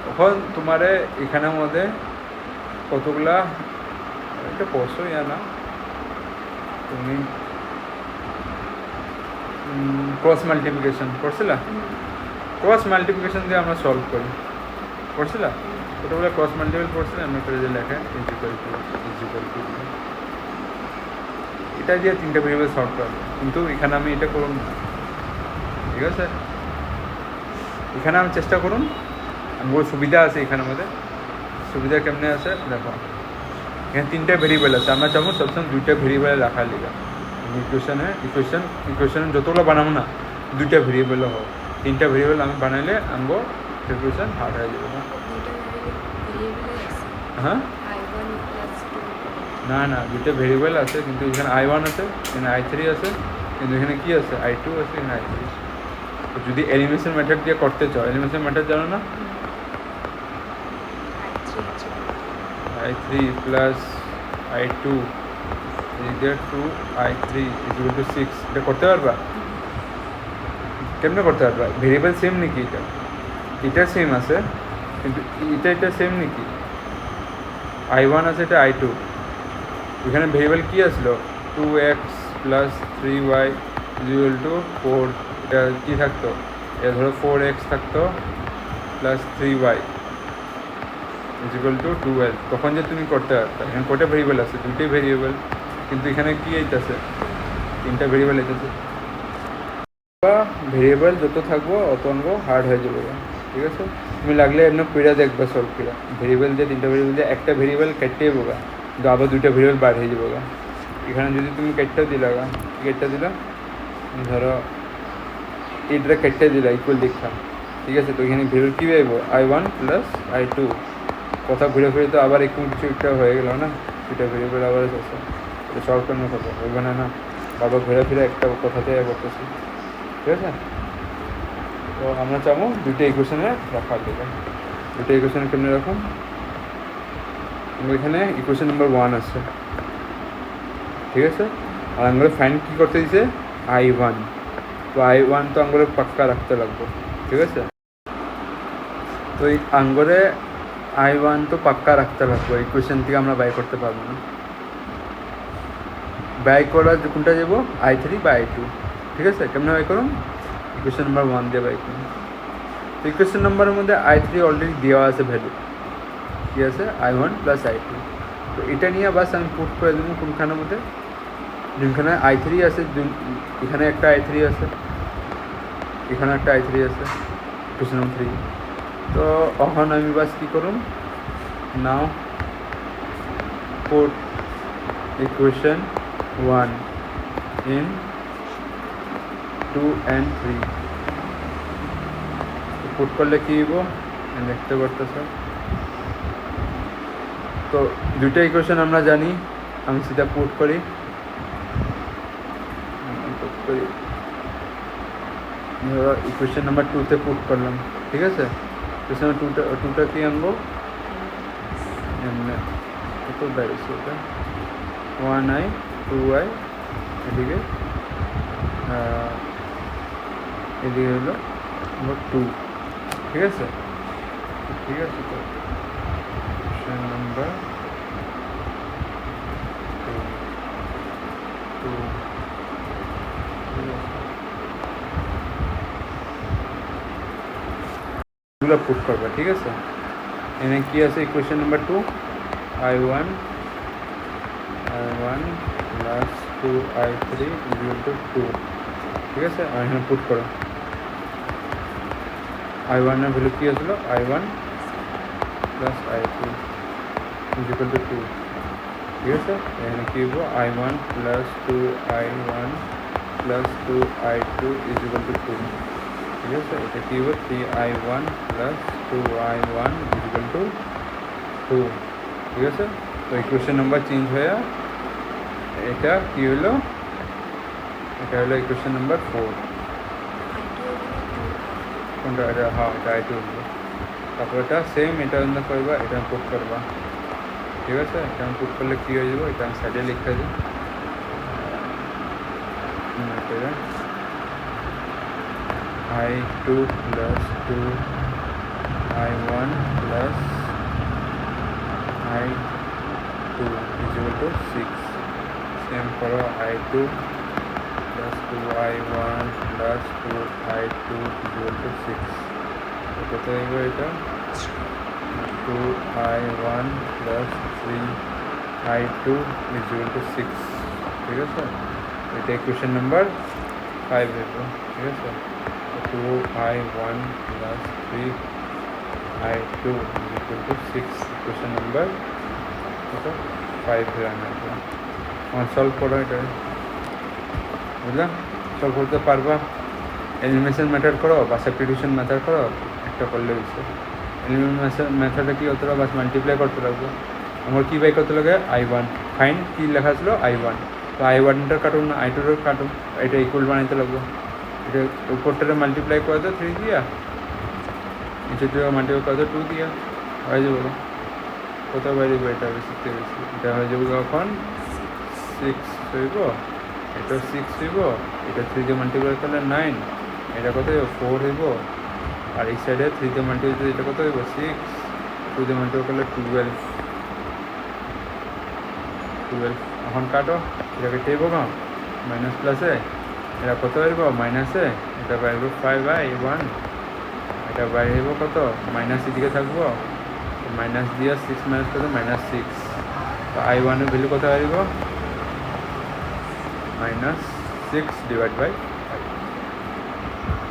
তখন তোমারে এখানের মধ্যে কতগুলা এটা পড়ছো ইয়া না তুমি ক্রস মাল্টিপ্লিকেশন করছিলা ক্রস মাল্টিপ্লিকেশন দিয়ে আমরা সলভ করি করছিলা কতগুলো ক্রস মাল্টিপল করছিলাম আমরা করে যে লেখা ইজিক্যাল টু এটা দিয়ে তিনটা ভেরিয়েবল সলভ করবো কিন্তু এখানে আমি এটা করুন না ঠিক আছে এখানে আমি চেষ্টা করুন আমার সুবিধা আছে এখানের মধ্যে সুবিধা কেমনে আছে দেখো এখানে তিনটা ভেরিয়েবল আছে আমরা চাবো সবসময় দুইটা ভেরিয়েবলে রাখার লিগা ইকুয়েশনে যতগুলো বানাবো না দুইটা ভেরিয়েবল হোক তিনটা ভেরিয়েবল আমি বানাইলে আমগো ইকুয়েশন হার্ড হয়ে যাবে হ্যাঁ না দুইটা ভেরিয়েবল আছে কিন্তু এখানে i1 আছে এখানে i3 আছে কিন্তু এখানে কি আছে i2 আছে এখানে i3 তো যদি এলিমিনেশন মেথড দিয়ে করতে চাও এলিমিনেশন মেথড জানো না i3 plus i2 equal to i3 equal to 6 এটা করতে পারবা কেমনে করতে পারবা ভেরিয়েবল সেম নাকি এটা সেম আছে কিন্তু এটা সেম নাকি i1 আছে এটা i2 এখানে ভেরিয়েবল কি আসলো 2x plus 3y equal to 4 এটা কি থাকতো এটা ধরো 4x থাকতো প্লাস 3y ইকুয়াল টু 12 তখন যে তুমি করতে পারতা এখানে কটা ভেরিয়েবল আছে দুইটাই ভেরিয়েবল কিন্তু এখানে কি এইতেছে তিনটা ভেরিয়েবল এইতেছে ভেরিয়েবল যত থাকবো অত অঙ্গ হার্ড হয়ে যাবে ঠিক আছে তুমি লাগলে এমনি পিড়া দেখবা সলভ পিড়া ভেরিয়েবল দিয়ে তিনটা ভেরিয়েবল দিয়ে একটা ভেরিয়েবল কেটে বোগা কিন্তু আবার দুইটা ভেরিয়েবল বার হয়ে যাবো এখানে যদি তুমি কেটটা দিলা দিলা ধরো এইটা কেটে দিলা ইকুয়াল দেখতাম ঠিক আছে তো এখানে ভেরিয়েবল কী পাইব i1 প্লাস i2 কথা ঘুরে ফিরে তো আবার একটু কিছু একটা হয়ে গেল না দুইটা ভেরিয়েবল আবার আছে এটা সলভ করানোর কথা হইবে না বাবা ঘুরে ফিরে একটা কথাতে করতেছি ঠিক আছে তো আমরা চাবো দুইটা ইকুয়েশনে রাখার দিকে দুইটা ইকুয়েশনে কেমনি রাখুন এখানে ইকুয়েশন নাম্বার 1 আছে ঠিক আছে আর আমরা ফাইন্ড কী করতে দিছে i1 তো i1 তো আমরা পাক্কা রাখতে লাগবো ঠিক আছে তো এই আঙ্গরে i1 তো পাক্কা রাখতে লাগবো ইকুয়েশন থেকে আমরা বাই করতে পারবো না বাই করার কোনটা যাবো i3 বা i2 ঠিক আছে কেমন বাই করুন ইকুয়েশন নাম্বার 1 দিয়ে বাই করুন তো ইকুয়েশন নাম্বারের মধ্যে i3 অলরেডি দেওয়া আছে ভ্যালু কি আছে i1 প্লাস i2 তো এটা নিয়ে বাস আমি পুট করে দেবো কোনখানের মধ্যে যেখানে i3 আছে এখানে একটা i3 আছে এখানে একটা i3 আছে ইকুয়েশন নাম্বার 3 তো এখন আমি বাস কী করুন now put equation 1 in 2 and 3 put করলে কী হইব দেখতে পারতেছে তো দুইটা ইকুয়েশন আমরা জানি আমি সিধা পুট করি ধরো ইকুয়েশন নাম্বার 2-তে পুট করলাম ঠিক আছে ইকুয়েশন নাম্বার 2টা কি আনবো কত দাঁড়িয়েছে ওটা 1i 2i এদিকে এদিকে হলো নম্বর 2, ঠিক আছে? ঠিক আছে, তো কোশ্চেন নাম্বার 2, ঠিক আছে, এগুলো পুট করবে, ঠিক আছে? এখানে কি আছে? Equation number 2, I1 plus 2I3 equal to 2, ঠিক আছে? আর এখানে পুট করো। I1 এর ভ্যালু কি আসলো? I1 plus I2 equal to 2, ঠিক আছে? এখানে কি হবো? I1 plus 2I1 plus 2I2 equal to 2, ঠিক আছে? এটা কি হবো? 3I1 plus 2I1 equal to 2, ঠিক আছে? তো ইকুয়েশন নাম্বার চেঞ্জ হয়ে এটা কি হলো? এটা হলো ইকুয়েশন নাম্বার 4। কোনটা? এটা, হ্যাঁ, এটা I2 হলো। তারপর এটা সেম, এটা অন্য করবা, এটা পুট করবা, ঠিক আছে? এটা পুট করলে কী হয়ে যাবো? এটা আমি সাইডে লিখতে দিই। I2 plus 2I1 plus I2 equal to 6। Same করো, I2 plus 2I1 plus 2I2 equal to 6। কত হইব এটা? 2I1 plus 3I2 equal to 6, ঠিক আছে? এটা ইকুয়েশন নাম্বার 5 হইব, ঠিক আছে? 2I1 plus 3I2 equal to 6, equation number 5 হয়ে আনা। আমার সলভ করো এটা, বুঝলা? সলভ করতে পারবা? এলিমিনেশন মেথড করো বা সাবস্টিটিউশন মেথড করো, একটা করলে হয়েছে। এলিমিনেশন মেথডে কি হতে হবে? বাস মাল্টিপ্লাই করতে লাগবে। আমার কী বাই করতে লাগে? I1 ফাইন, কী লেখা ছিল? I1, তো I1টার কাটুন না I2টার কাটুন, এটা ইকুয়াল বানাইতে লাগবে। এটা উপরটারে মাল্টিপ্লাই করে দাও 3 দিয়া, নিচেটা মাল্টিপ্লাই করে দাও 2 দিয়া, হয়ে যাবো। কত বাড়িব? এটা বেশিতে বেশি, এটা হয়ে যাবো কখন? 6 হইব, এটা 6 হইব, এটা 3 দিয়ে মাল্টিপ্লাই করলে 9, এটা কত হইব? 4 হইব। আর এই সাইডে 3 দিয়ে মাল্টিপ্লাই, এটা কত হইব? 6, 2 দিয়ে মাল্টিপ্লাই করলে 12। এখন কাটো, এটা কেটে হইব কম মাইনাস প্লাসে, এটা কত হইব? মাইনাসে, এটা বাইব 5/1, এটা বাইরে হইব কত? মাইনাস এদিকে থাকবো, মাইনাস দিয়ে 6 মাইনাস কত? -6। তো I1 এর ভ্যালু কত হইব? -6/5,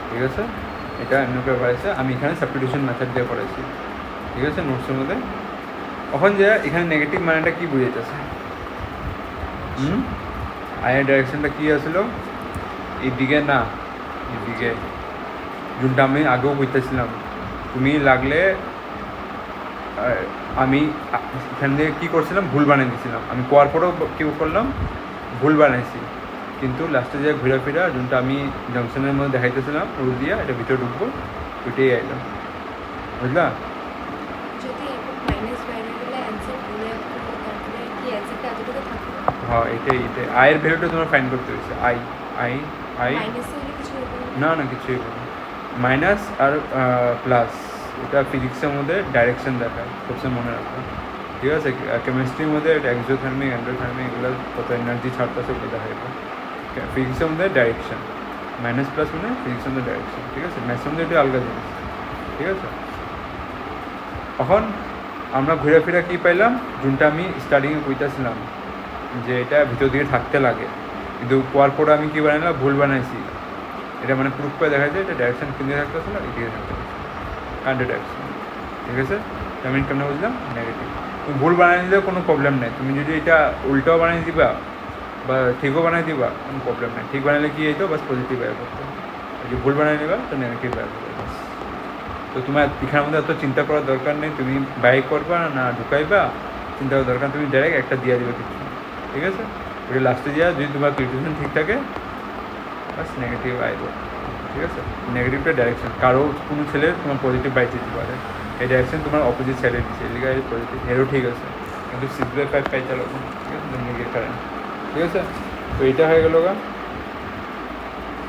ঠিক আছে? এটা এমনি করে পড়াইছে, আমি এখানে সাবস্টিটিউশন মেথড দিয়ে পড়াইছি, ঠিক আছে? নোটসের মধ্যে। এখন যে এখানে নেগেটিভ মানেটা কি বুঝাইতেছে? আয়ের ডাইরেকশনটা কী আসলো? এইদিকে না, এদিকে, যোনটা আমি আগেও বুঝতেছিলাম। তুমি লাগলে আমি এখান থেকে কী করছিলাম? ভুল বানিয়ে দিয়েছিলাম। আমি কোয়ার পরেও কী করলাম? ভুল বানাইছি, কিন্তু লাস্টে যে ঘুরে ফিরা যোনটা আমি জাংশনের মধ্যে দেখাইতেছিলাম রুল দিয়ে, এটা ভিতরে ঢুকবো, ওইটাই আইলাম, বুঝলা? হ্যাঁ, এটাই আয়ের ভ্যালুটা তোমার ফাইন করতে হয়েছে। আই আই আই না না, কিছুই বলো, মাইনাস আর প্লাস, এটা ফিজিক্সের মধ্যে ডাইরেকশন দেখায়, সবসময় মনে রাখো, ঠিক আছে? কেমিস্ট্রির মধ্যে এক্সোথার্মিক, এন্ডোথার্মিক, এগুলো কত এনার্জি ছাড়তেছে ওগুলো দেখাইব। ফিজিক্সের মধ্যে ডাইরেকশন, মাইনাস প্লাস মানে ফিজিক্সের মধ্যে ডাইরেকশন, ঠিক আছে? ম্যাথসের মধ্যে এটা আলাদা জিনিস, ঠিক আছে? এখন আমরা ঘুরে ফিরা কী পাইলাম? যোনটা আমি স্টার্টিংয়ে কইতেছিলাম যে এটা ভিতর দিকে থাকতে লাগে, কিন্তু পর পর আমি কী বানাইলাম? ভুল বানাইছি। এটা মানে প্রুফ করে দেখা যায় এটা ডাইরেকশন কিনে থাকতেছে না, এদিকে থাকতেছে, কান্ট্রি ডাইরেকশন, ঠিক আছে? আমি কেমন বুঝলাম? নেগেটিভ। তুমি ভুল বানিয়ে দিলেও কোনো প্রবলেম নেই, তুমি যদি এটা উল্টাও বানিয়ে দিবা বা ঠিকও বানিয়ে দিবা, কোনো প্রবলেম নেই। ঠিক বানালে কি হইতো? বাস পজিটিভ ব্যয় করতো, যদি ভুল বানিয়ে নিবা তো নেগেটিভ ব্যয় করবে, বাস। তো তোমার এখানের মধ্যে এত চিন্তা করার দরকার নেই, তুমি বাই করবা না ঢুকাইবা, চিন্তা করার দরকার, তুমি ডাইরেক্ট একটা দিয়ে দিবে কিছু, ঠিক আছে? ওটা লাস্টে দেওয়া, যদি তোমার ক্যালকুলেশন ঠিক থাকে, বাস নেগেটিভ আইব, ঠিক আছে? নেগেটিভটা ডাইরেকশন, কারো কোনো ছেলে তোমার পজিটিভ বাই দিতে পারে, এই ডাইরেকশন তোমার অপোজিট সাইডে দিচ্ছে, এদিকে পজিটিভ, এরও ঠিক আছে, কিন্তু 6/5 পাই চালাবো, ঠিক আছে? নেগেটিভ কারেন্ট, ঠিক আছে? তো এইটা হয়ে গেল গা,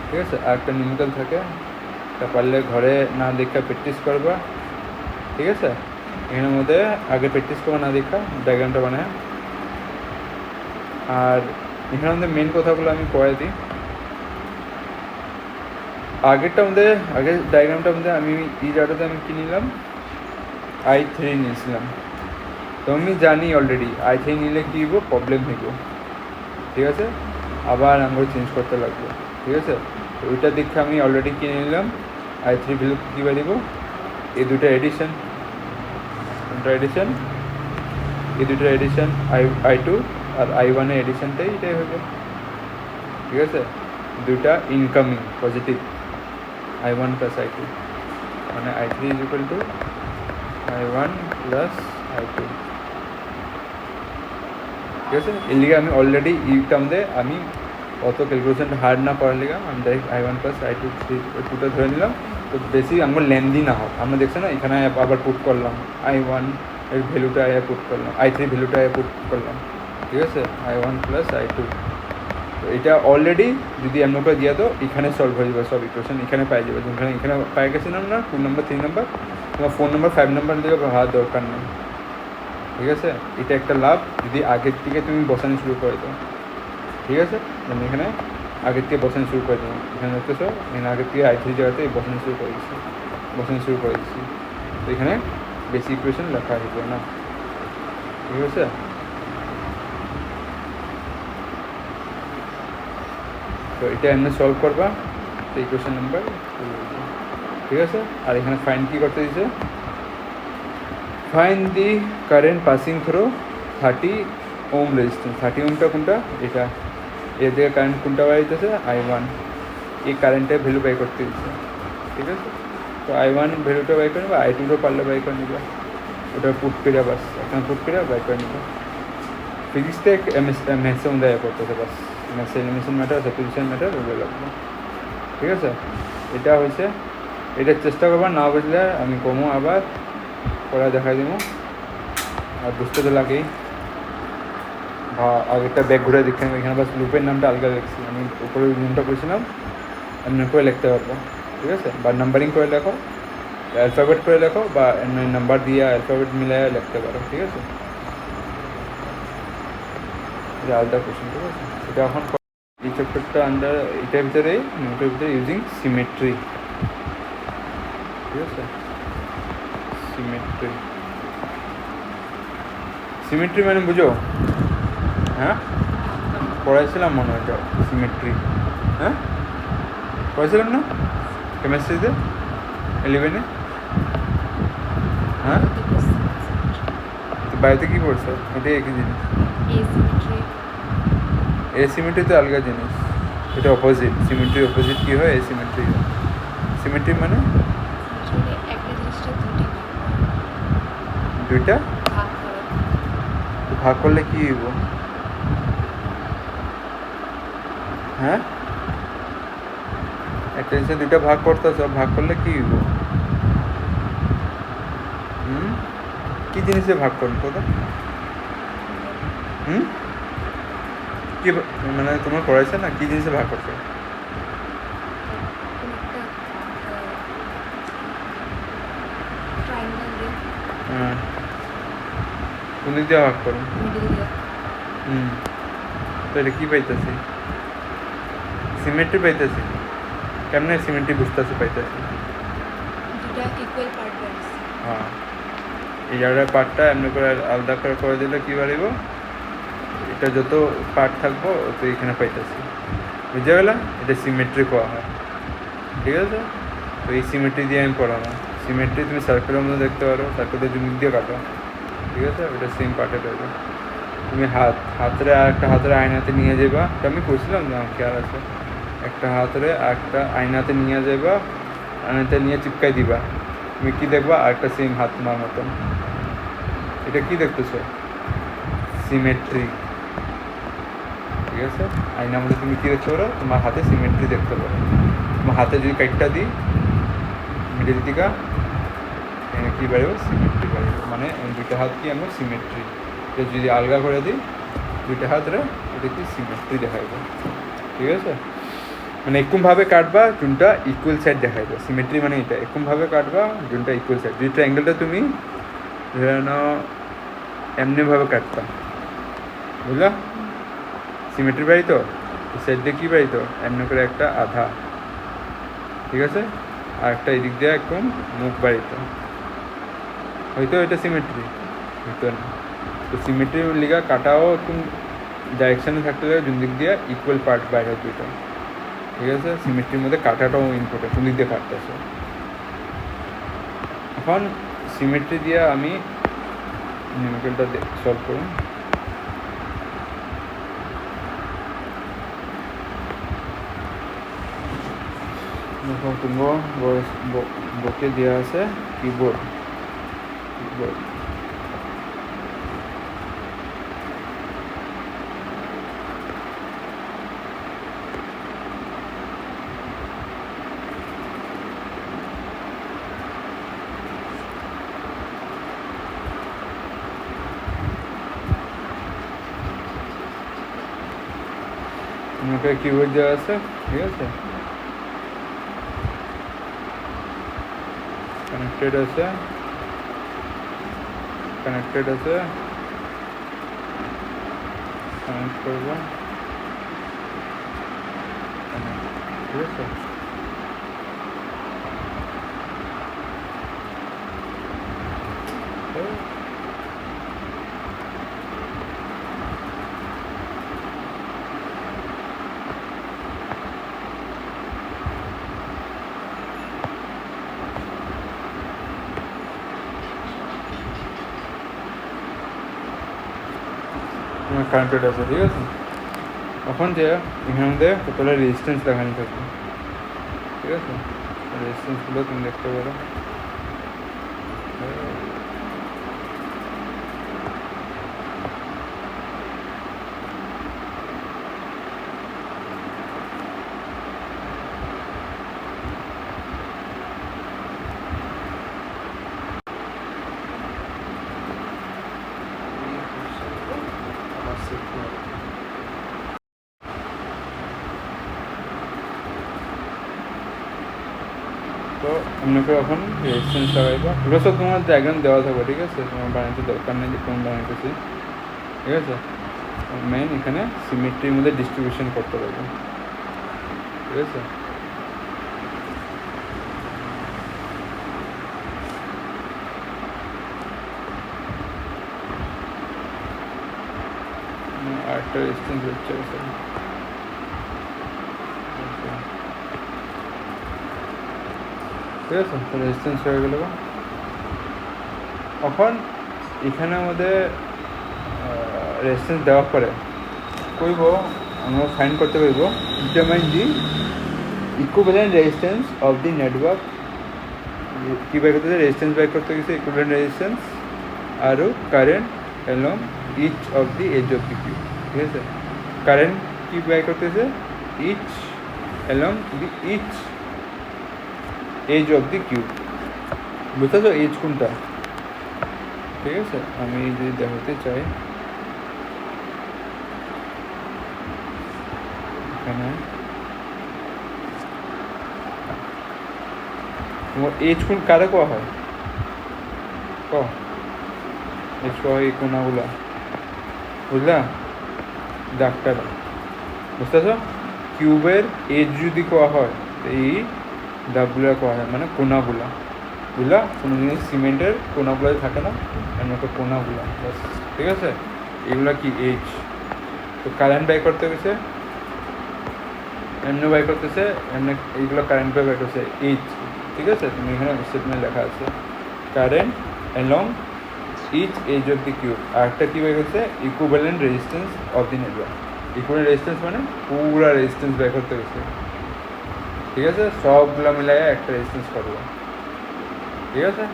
ঠিক আছে? আর একটা নিউমেরিক্যাল থাকে, তা পারলে ঘরে না দেখা প্র্যাকটিস করবা, ঠিক আছে? এখানের মধ্যে আগে প্র্যাকটিস করবা না দেখা ডায়াগ্রামটা বানায়। আর এখানের মধ্যে মেন কথাগুলো আমি কয়ে দিই। আগের ডায়াগ্রামটার মধ্যে আমি এই জায়গাটাতে আমি কী নিলাম, I3 নিয়েছিলাম। তো আমি জানি অলরেডি I3 নিলে কী হইব, প্রবলেম হইব, ঠিক আছে? আবার আমরা চেঞ্জ করতে লাগবো, ঠিক আছে? তো ওইটা দেখে আমি অলরেডি কিনে নিলাম। I3 ভ্যালু কী বাড়িব, এই দুটো এডিশন, I2 আর I1 এর এডিশনটাই এটাই হইব, ঠিক আছে? দুইটা incoming positive, I1 plus I2, মানে I3 is equal to I1 plus I2, ঠিক আছে? এর লিগে আমি অলরেডি ইটা মধ্যে আমি অত ক্যালকুলেশনটা হার্ড না করার লিগে আমি ডাইরেক্ট I1 প্লাস I2 2টা ধরে নিলাম। তো বেশি আমার লেন্দি না হোক, আমরা দেখছি না এখানে আবার পুট করলাম I1 এর ভ্যালুটা পুট করলাম, I3 ভ্যালুটা পুট করলাম, ঠিক আছে? I1 plus I2। তো এটা অলরেডি যদি এমন করে দিয়ে তো এখানে সলভ হয়ে যাবে সব ইকুয়েশন, এখানে পাই যাবে। এখানে পাই গেছিলাম না 2 নম্বর 3 নম্বর, তোমার 4 নম্বর 5 নম্বর দিকে হওয়ার দরকার নেই, ঠিক আছে? এটা একটা লাভ যদি আগের থেকে তুমি বসানো শুরু করে দাও, ঠিক আছে? মানে এখানে আগের থেকে বসানো শুরু করে দাও, এখানে দেখতেছো এখানে আগের থেকে I3 জায়গাতে বসানো শুরু করে দিচ্ছি। তো এখানে বেশি ইকুয়েশন লেখা হইবে না, ঠিক আছে? তো এটা এমনি সলভ করবা, তো ইকুয়েশন নাম্বার, ঠিক আছে? আর এখানে ফাইন কি করতে দিয়েছে, fine the current passing through 30 Om resistance. 30 ওমটা কোনটা, এটা এর দিকে কারেন্ট কোনটা বাড়িতেছে, I1, এই কারেন্টের ভ্যালু বাই করতে দিচ্ছে, ঠিক আছে? তো I1 ভ্যালুটা বাই করে নেবা, I2টা পারলে বাই করে নেবা, ওটা পুট করে বাস এখানে পুট করে বাই করে নেবা। ফিজিক্সতে ম্যাথসের মধ্যে করতেছে বাস, ম্যাথসের এলিমিনেশন ম্যাটার, সাবস্টিটিউশন ম্যাটার, ওগুলো লাগবে, ঠিক আছে? এটা হয়েছে, এটা চেষ্টা করবা, না বুঝলে আমি কমো আবার পড়া দেখাই দেবো। আর বুঝতে তো লাগেই, আগেরটা ব্যাগ ঘুরে দেখতে হবে, এখানে বাস লুপের নামটা আলগা লিখছি, আমি উপরে নামটা করেছিলাম এমনি করে লিখতে পারবো, ঠিক আছে? বা নাম্বারিং করে লেখো, অ্যালফাবেট করে লেখো, বা নাম্বার দিয়ে অ্যালফাবেট মিলিয়ে লিখতে পারো, ঠিক আছে? এটা আলাদা কোশ্চেন, ঠিক আছে? এটা এখন এই চ্যাপ্টারটা আন্ডার এটার ভিতরে ইউজিং সিমেট্রি, ঠিক আছে? সিমেট্রি মানে বুঝো? হ্যাঁ, পড়াইছিলাম মনে হয় এটা সিমেট্রি, হ্যাঁ পড়াইছিলাম না কেমিস্ট্রিতে 11-এ? হ্যাঁ, তো বাড়িতে কী পড়ছো? এটাই একই জিনিস, এসিমেট্রি তো আলগা জিনিস, এটা অপোজিট। সিমেট্রি অপোজিট কী হয়, এসিমেট্রি। সিমেট্রি মানে দুইটা ভাগ করলে কী হইব, হ্যাঁ? একটা জিনিস দুইটা ভাগ করতেছ, ভাগ করলে কী হইব? কী জিনিসে ভাগ করুন তো? কি মানে তোমার পড়াইছে না, কী জিনিসে ভাগ করছো? হ্যাঁ, কোন দিক দিয়ে ভাগ করো? তো এটা কী পাইতেছি, সিমেট্রি পাইতেছি। কেমনে সিমেট্রি বুঝতেছি পাইতেছি? হ্যাঁ, এই জায়গায় পার্টটা এমনি করে আলাদা করে দিলে কী বাড়িব, এটা যত পার্ট থাকবো তো এখানে পাইতেছি, বুঝতে গেলে? এটা সিমেট্রি করা হয়, ঠিক আছে? তো এই সিমেট্রি দিয়ে আমি পড়াবো। সিমেট্রি তুমি সার্কেলের মধ্যে দেখতে পারো, সার্কেলের জমি দিয়ে কাটো, ঠিক আছে? ওটা সেম পার্টে পাইবে। তুমি হাতের আর একটা হাতের আয়নাতে নিয়ে যাবা, এটা আমি করছিলাম না, খেয়াল আছে? একটা হাতের একটা আয়নাতে নিয়ে যাবা, আয়নাতে নিয়ে চিপকাই দিবা, তুমি কী দেখবা, আর একটা সেম হাত তোমার মতন। এটা কি দেখতেছো, সিমেট্রি, ঠিক আছে? আয়নার মধ্যে তুমি কী দেখতে পারো, তোমার হাতে সিমেট্রি দেখতে পারো। তোমার হাতে যদি কাইটটা দিই মিডিল দিকা, কী বাড়িব, সিমেট্রি বাড়িব, মানে দুইটা হাত কি আমার সিমেট্রি। যদি আলগা করে দিই দুইটা হাতরে, এটা কি সিমেট্রি দেখাইব, ঠিক আছে? মানে এরকমভাবে কাটবা যোনটা ইকুয়াল সাইড দেখাইবে। সিমেট্রি মানে এটা, এরকমভাবে কাটবা যোনটা ইকুয়াল সাইড। যদি ট্রায়াঙ্গেলটা তুমি ধরে নাও এমনিভাবে কাটবা, বুঝলা? সিমেট্রি বাড়ি তো সাইড দিয়ে কী বাড়ি তো এমনি করে একটা আধা, ঠিক আছে? আর একটা এদিক দিয়ে একদম মুখ বাড়িত, হয়তো এটা সিমেট্রি হইতো না। তো সিমেট্রি লিগা কাটাও একদম ডাইরেকশানে থাকতে হবে যোন দিক দিয়ে ইকুয়াল পার্ট বাইরে দুইটা, ঠিক আছে? সিমেট্রির মধ্যে কাটাটাও ইম্পর্টেন্ট, কোন দিক দিয়ে কাটতেছে। এখন সিমেট্রি দিয়ে আমি নিউমেরিক্যালটা সলভ করুন। দেখো তোমার বকে দেওয়া আছে কিবোর্ড, তোমাকে কিবোর্ড দেওয়া আছে, ঠিক আছে? কানেক্টেড আছে, কানেক্ট করবো, ঠিক আছে? কানেক্টেড আছে, ঠিক আছে? এখন যে এখানে মধ্যে টোটাল রেজিস্ট্যান্স দেখানো থাকবে, ঠিক আছে? রেজিস্ট্যান্সগুলো তুমি দেখতে পারো। তো আপনাকে এখন রেজিস্ট্যান্স লাগাইবো, এগুলো সব তোমার ডায়াগ্রাম দেওয়া থাকবে, ঠিক আছে? তোমার বানাইতে দরকার নেই যে কোন বানাইতেছি, ঠিক আছে? মেন এখানে সিমেট্রির মধ্যে ডিস্ট্রিবিউশন করতে পারবো, ঠিক আছে? আরেকটা রেজিস্ট্যান্স হচ্ছে, ঠিক আছে? তো রেজিস্ট্যান্স হয়ে গেল। এখন এখানে আমাদের রেজিস্ট্যান্স দেওয়ার পরে কইব আমরা ফাইন্ড করতে পারব determine the equivalent resistance of the network. কী বাই করতেছে? রেজিস্ট্যান্স বাই করতে গেছে ইকুইভ্যালেন্ট রেজিস্ট্যান্স আর current along each of the edge of the cube, ঠিক আছে? কারেন্ট কি বাই করতেছে? Each along the each edge of the cube, বুঝতেছো? এজ কোনটা, ঠিক আছে? আমি যদি দেখাতে চাই এখানে তোমার এজ কোন কারে কোয়া হয়? এজ কোয়া হয় এই কোনাগুলা, বুঝলা? ডাক্তার, বুঝতেছো? কিউবের এজ যদি কোয়া হয় তো এই দাগগুলা কোয়া হয়, মানে কোনাগুলা, বুঝলা? কোনো জিনিস সিমেন্টের কোনাগুলো থাকে না, এর মতো কোনাগুলা, বাস, ঠিক আছে? এগুলা কি এজ। তো কারেন্ট বাই করতে গেছে এমনি বাই করতেছে, এমনি এইগুলো কারেন্ট বাই করতেছে এইচ, ঠিক আছে? তুমি এখানে স্টেটমেন্ট লেখা আছে current along each edge of the cube. আর একটা কী বাই করছে? Equivalent resistance of the network. Equivalent resistance মানে পুরা রেজিস্ট্যান্স বাই করতে গেছে, ঠিক আছে? সবগুলো মিলাই একটা রেজিস্ট্যান্স করবো, ঠিক আছে?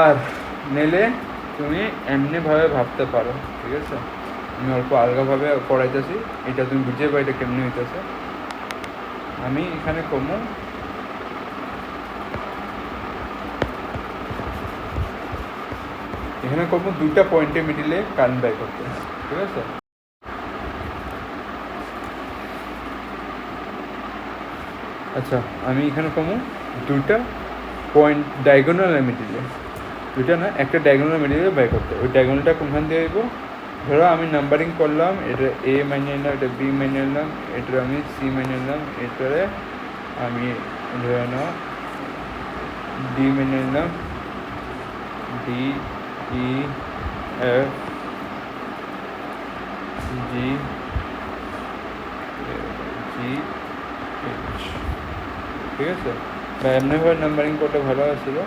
আর নেলে তুমি এমনিভাবে ভাবতে পারো, ঠিক আছে? আমি অল্প আলগাভাবে পড়াইতেছি, এটা তুমি বুঝে পাই এটা কেমনি হইতেছে। আমি এখানে কমু দুইটা পয়েন্টের মিডিলে কারেন্ট বাই করতে, ঠিক আছে? আচ্ছা আমি এখানে কমু দুইটা পয়েন্ট ডায়াগোনাল মিডিলে, দুইটা না একটা ডায়াগোনাল মিডিলে বাই করতে। ওই ডায়াগোনালটা কোনখান দিয়ে আইব, ধরো আমি নাম্বারিং করলাম, এটা এ মাইনে নিলাম, এটা বি মাইনে নিলাম, এটা আমি সি মাইনে নিলাম, এটারে আমি ধরে নাও ডি মেনে নিলাম, D E F G G H, ঠিক আছে? বা এমনিভাবে নাম্বারিং করলে ভালো আসছিল।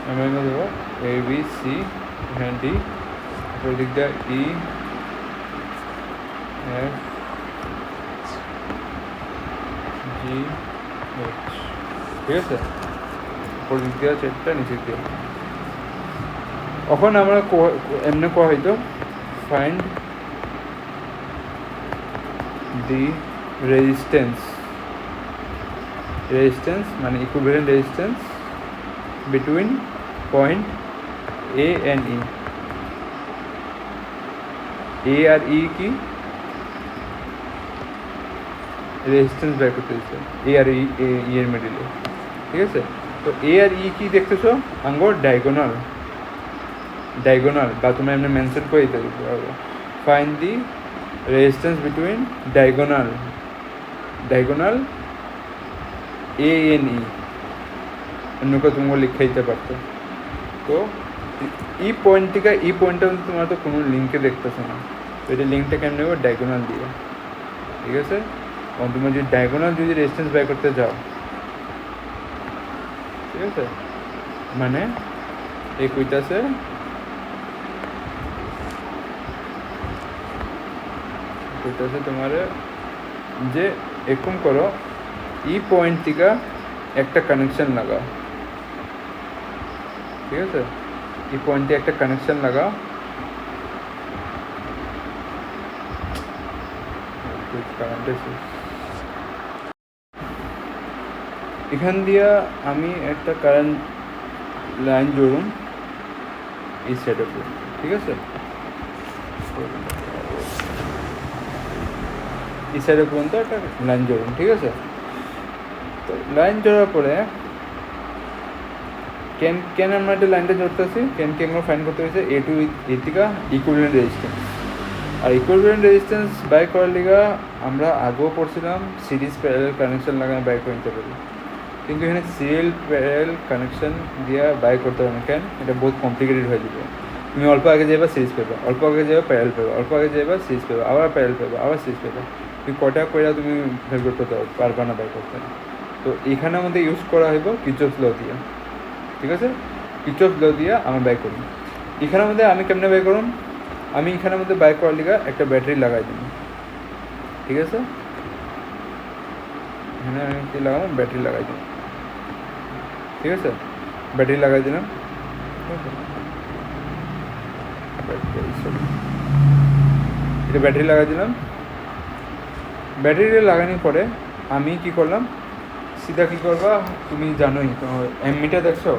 আমি দেবো এ বি সি, এখানে ডি, ওই দিকটা ই এফ জি এইচ, ঠিক আছে? উপর দিক দিয়ে চারটা, নিচের দিয়ে। এখন আমরা এমনি কোয়া হইতো ফাইন্ড দি রেজিস্ট্যান্স মানে equivalent resistance between point A and E. A আর ই কি রেজিস্ট্যান্স বের করতে দিচ্ছে, এ আর ই এর মিডিলে, ঠিক আছে? তো এ আর ই কি দেখতেছো, আঙ্গর ডায়াগোনাল বা তোমরা এমনি মেনশন করে দিতে পারবো। Find the resistance between diagonal A N E, এমনি তোমাকে লিখে দিতে পারতো। তো ই পয়েন্ট থেকে ই পয়েন্টটা তোমার তো কোনো লিঙ্কে দেখতেছো না, তো এটা লিঙ্কটা কেমন নেবো, ডায়াগোনাল দিয়ে, ঠিক আছে? এবং তুমি যদি ডায়াগোনাল যদি রেজিস্ট্যান্স বাই করতে যাও, ঠিক আছে, মানে এই কইতাছে তোমার যে এরকম করো, ই পয়েন্ট থেকে একটা কানেকশন লাগাও, ঠিক আছে? ই পয়েন্টে একটা কানেকশন লাগাও, এখান দিয়া আমি একটা কারেন্ট লাইন জড়ুন এই সাইডে, ঠিক আছে? এই সাইডে পর্যন্ত একটা লাইন জড়ুন, ঠিক আছে? তো লাইন জোড়ার পরে কেন আমরা একটা লাইনটা জড়তেছি, কেন আমরা ফাইন্ড করতে হয়েছে এ টু এ থেকে ইকুইভ্যালেন্ট রেজিস্ট্যান্স। আর ইকুইভ্যালেন্ট রেজিস্ট্যান্স বাই করার লিগা আমরা আগেও পড়ছিলাম সিরিজ প্যারালাল কানেকশন লাগানো বাই করে নিতে পারি, কিন্তু এখানে সিরিয়াল প্যারালাল কানেকশন দিয়ে বাই করতে হবে না। কেন? এটা বহুত কমপ্লিকেটেড হয়ে যাবে। তুমি অল্প আগে যাইবা সিরিজ পেবা, অল্প আগে যাইবা প্যারালাল পেবা, অল্প আগে যাইবা সিরিজ পেবা, আবার প্যারালাল পেবা, আবার সিরিজ পেবা। তুমি কটা কইরা তুমি ফেল করতে পারবা না বাই করতে। তো এখানে আমাদের ইউজ করা হইব কিরচফস ল দিয়ে, ঠিক আছে? কিরচফস ল দিয়ে আমরা বাই করি। এখানের মধ্যে আমি কেমনে বাই করুন, আমি এখানের মধ্যে বাই করার লিগা একটা ব্যাটারি লাগাই দিই, ঠিক আছে? এখানে আমি কি লাগাবো, ব্যাটারি লাগাই দিই, ঠিক আছে? ব্যাটারি লাগাই দিলাম, এটা ব্যাটারি লাগাই দিলাম। ব্যাটারি লাগানোর পরে আমি কি করলাম, সিধা কী করবা তুমি জানোই, এমমিটার দেখছো,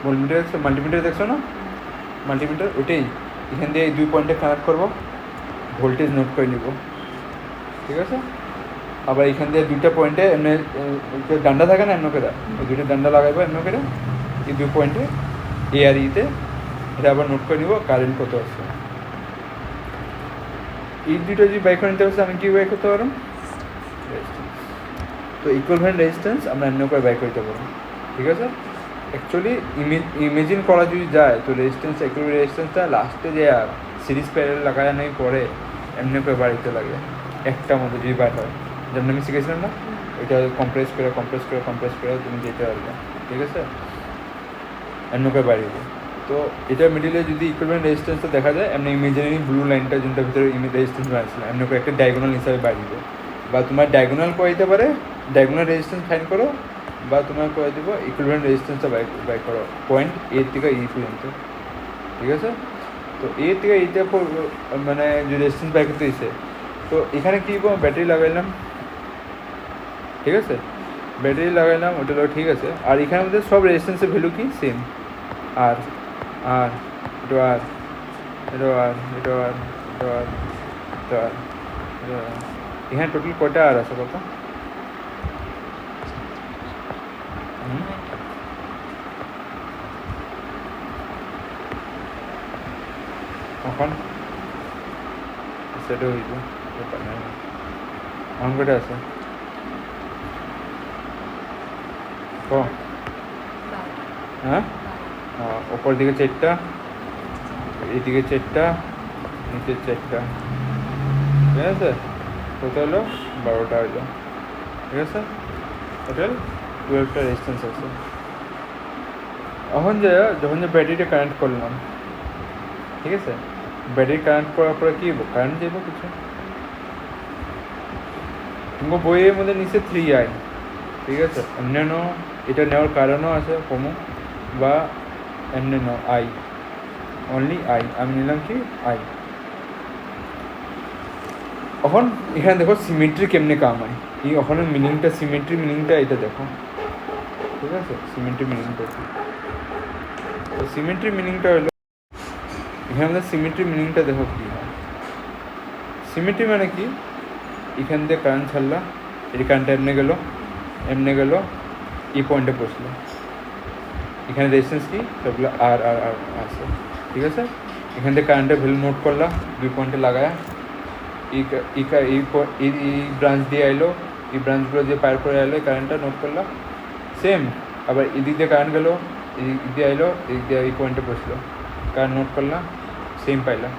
ভোল্টমিটার দেখছো, মাল্টিমিটার দেখছো না, মাল্টিমিটার ওইটাই এখান দিয়ে এই দুই পয়েন্টে কানেক্ট করবো, ভোল্টেজ নোট করে নিব, ঠিক আছে? আবার এখান দিয়ে দুইটা পয়েন্টে এমনি ডান্ডা থাকে না এমন করে, ওই দুইটা ডান্ডা লাগাইবো এমন করে এই দুই পয়েন্টে এ আর ইতে, এটা আবার নোট করে নিব কারেন্ট কত আছে। এই দুটো যদি বাই করে নিতে পারছি, আমি কি বাই করতে পারবো, তো ইকুইভ্যালেন্ট রেজিস্ট্যান্স আমরা এমনি করে বাই করতে পারবো, ঠিক আছে? অ্যাকচুয়ালি ইমেজিন করা যদি যায় তো রেজিস্ট্যান্স ইকুইভ্যালেন্ট রেজিস্ট্যান্সটা লাস্টে যে সিরিজ প্যারালাল লাগানো পরে এমনি করে বাড়িতে লাগে একটা মধ্যে যদি বাই হয়, যেমন আমি শিখেছিলাম না, এটা কম্প্রেস করে তুমি যেতে পারবে, ঠিক আছে? এমনি করে বাড়িয়ে। তো এটা মিডিলে যদি ইকুইভ্যালেন্ট রেজিস্ট্যান্সটা দেখা যায়, এমনি ইমেজিনারি ব্লু লাইনটা যেটার ভিতরে রেজিস্ট্যান্স বাড়ছিল এমনি করে একটা ডায়াগোনাল হিসাবে বাড়িয়ে, বা তোমার ডায়াগোনাল করে দিতে পারে, ডায়াগোনাল রেজিস্ট্যান্স ফাইন্ড করো, বা তোমার করে দিব ইকুইভ্যালেন্ট রেজিস্ট্যান্সটা বাই করো পয়েন্ট এ থেকে ই পর্যন্ত, ঠিক আছে? তো এ থেকে এইটা মানে যে রেজিস্ট্যান্স বাই করতে দিচ্ছে, তো এখানে কী ব্যাটারি লাগাইলাম, ঠিক আছে? ব্যাটারি লাগাইলাম, ওটা ঠিক আছে। আর এখানের মধ্যে সব রেজিস্ট্যান্সের ভ্যালু কি সেম, আর আর এটা আর এটা আর এটা আর এটা আর এটা আর এটা আর। এখানে টোটাল কয়টা আর আছে কত? এখন সেটা হইব ব্যাপার নাই। এখন কয়টা আছে ক? হ্যাঁ, ওপর দিকে 4টা, এইদিকে 4টা, নিচের 4টা, ঠিক আছে? কত হলো? 12টা হইলো, ঠিক আছে? টোটাল 12টা রেজিস্ট্যান্স আছে। এখন যে যখন যে ব্যাটারিটা কানেক্ট করলাম, ঠিক আছে, ব্যাটারি কানেক্ট করার পরে কী হবো? কারেন্ট যাবো কিছু। তোমার বইয়ের মধ্যে নিচে 3i, ঠিক আছে? অন্যান্য এটা নেওয়ার কারণও আছে কমো বা এমনি নাও আই, অনলি আই, আমি নিলাম কি আই। এখন এখানে দেখো সিমেট্রি কেমনে কাম হয়, এই ওখানে মিনিংটা, সিমেট্রি মিনিংটা এটা দেখো, ঠিক আছে? সিমেট্রি মিনিংটা কি? তো সিমেট্রি মিনিংটা হলো, এখানে আমাদের সিমেট্রি মিনিংটা দেখো কী হয়। সিমেট্রি মানে কি? এখান দিয়ে কারেন্ট ছাড়লা, এই কারেন্টটা এমনি গেলো এই পয়েন্টে বসলো, এখানে রেজিস্ট্যান্স কি সবগুলো আর আর আর আছে, ঠিক আছে? এখান থেকে কারেন্টের ভ্যালু নোট করলা, 2 পয়েন্টে লাগায়া এই ব্রাঞ্চ দিয়ে আইলো, এই ব্রাঞ্চগুলো দিয়ে পার করে আইলো, কারেন্টটা নোট করলা। সেম আবার এদিক দিয়ে কারেন্ট গেলো, এদিক দিয়ে আইলো, এদিক দিয়ে এই পয়েন্টে বসলো, কারেন্ট নোট করলা, সেম পাইলা।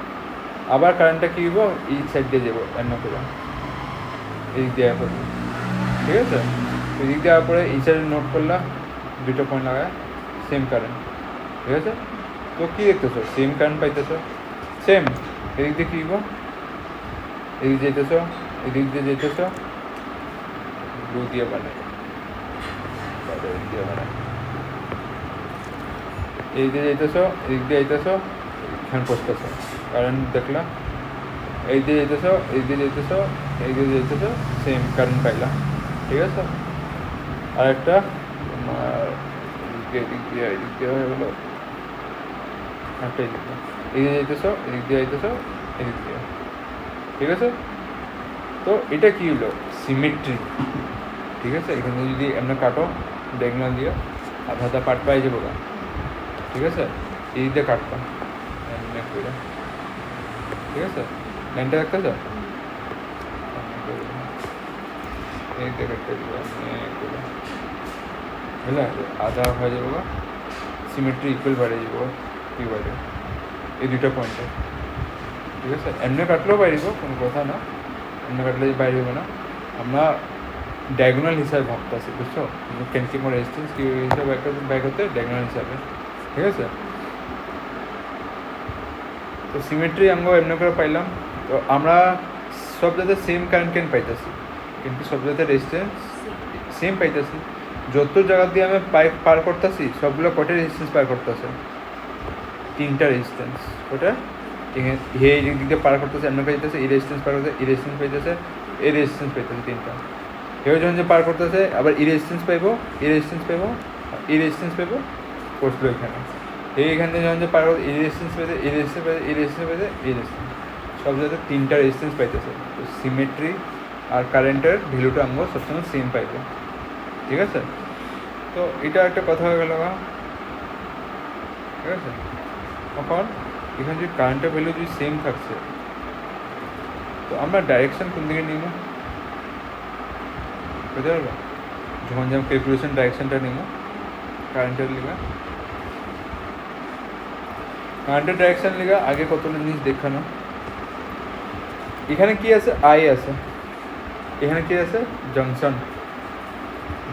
আবার কারেন্টটা কী হইব? এই সাইড দিয়ে যাবো এমন করে, এদিক দিয়ে করবো, ঠিক আছে? এদিক দিয়ে পরে এই সাইডে নোট করলা, 2টা পয়েন্ট লাগায়, সেম কারেন্ট, ঠিক আছে? তো কী দেখতেছো? Same current পাইতেছো। সেম এদিক দিয়ে কী হইব? এদিক যেতেছো, এদিক দিয়ে যেতেছো, ব্লু দিয়ে বানায়, এদিক দিয়ে বানায়, এদিক দিয়ে যেতেছো, এদিক দিয়ে যেতেছো, এখানে পৌঁছতেছো, কারেন্ট দেখলা, এই দিয়ে যেতেছো, এই দিয়ে যেতেছো, এই দিয়ে যেতেছো, সেম কারেন্ট পাইলা, ঠিক আছে? আর একটা তোমার এদিক দিয়ে হয়ে গেলো একটা, এদিক দিয়ে যেতেছো, এদিক দিয়ে যেতেছো, এদিক দিয়ে, ঠিক আছে? তো এটা কী হলো? সিমেট্রি, ঠিক আছে? এখানে যদি এমনি কাটো ডায়াগোনাল দিয়ে, আধা আধা পার্ট পাই যাবো, ঠিক আছে? এই দিয়ে কাটতাম এমনি করে, ঠিক আছে? লাইনটা দেখতেছ? এই দিয়ে কাটতে দিব এমনি করে, বুঝলে? আধা হয়ে যাবো, সিমেট্রি ইকুয়াল বেড়ে যাবো কি বাইরে এই 2টা পয়েন্টে, ঠিক আছে? এমনি কাটলেও বাইরিব, কোনো কথা না, এমনি কাটলে বাইরে হবে না। আমরা ডায়াগোনাল হিসাবে ভাবতেছি, বুঝছো? কেনকি আমার রেজিস্ট্যান্স কী হিসাবে ব্যাক হতে ডায়াগোনাল হিসাবে, ঠিক আছে? তো সিমেট্রি আমরা এমনি করে পাইলাম। তো আমরা সব জায়গায় সেম কারেন্ট কেন পাইতেছি? কিন্তু সব জায়গায় রেজিস্ট্যান্স সেম পাইতেছি। যত জায়গা দিয়ে আমি পাইপ পার করতেছি সবগুলো কটা রেজিস্ট্যান্স পার করতেছে? 3টা রেজিস্ট্যান্স। ওটা হে এই দিক দিয়ে পার করতেছে, এমনি পাইতেছে, এই রেজিস্ট্যান্স পার করতেছে, এই রেজিস্ট্যান্স পাইতেছে, এই রেজিস্ট্যান্স পাইতেছে, 3টা। হেও যখন যে পার করতেছে আবার এই রেজিস্ট্যান্স পাইবো, এই রেজিস্ট্যান্স পাইবো, এই রেজিস্ট্যান্স পাইবো, পড়লো এখানে। এইখান থেকে যখন যে পার করতে এই রেজিস্ট্যান্স পাইতে, এই রেজিস্ট্যান্স পাইতে, এই রেজিস্ট্যান্স পাইতে, এই রেজিস্ট্যান্স, সব জায়গায় 3টা রেজিস্ট্যান্স পাইতেছে। তো সিমেট্রি আর কারেন্টের ভ্যালুটা আমরা সবসময় সেম পাইবো, ঠিক আছে? তো এটা একটা কথা হয়ে গেল, ঠিক আছে? এখন এখানে যদি কারেন্টের ভ্যালু যদি সেম থাকছে, তো আমরা ডাইরেকশান কোন দিকে নিব বুঝতে পারবো? যখন যেমন ক্যালকুলেশন ডাইরেকশানটা নিব কারেন্টের লিগা, কারেন্টের ডাইরেকশান লিগা আগে কতটা জিনিস দেখানো। এখানে কি আছে? আই আছে, এখানে কি আছে? জাংশন।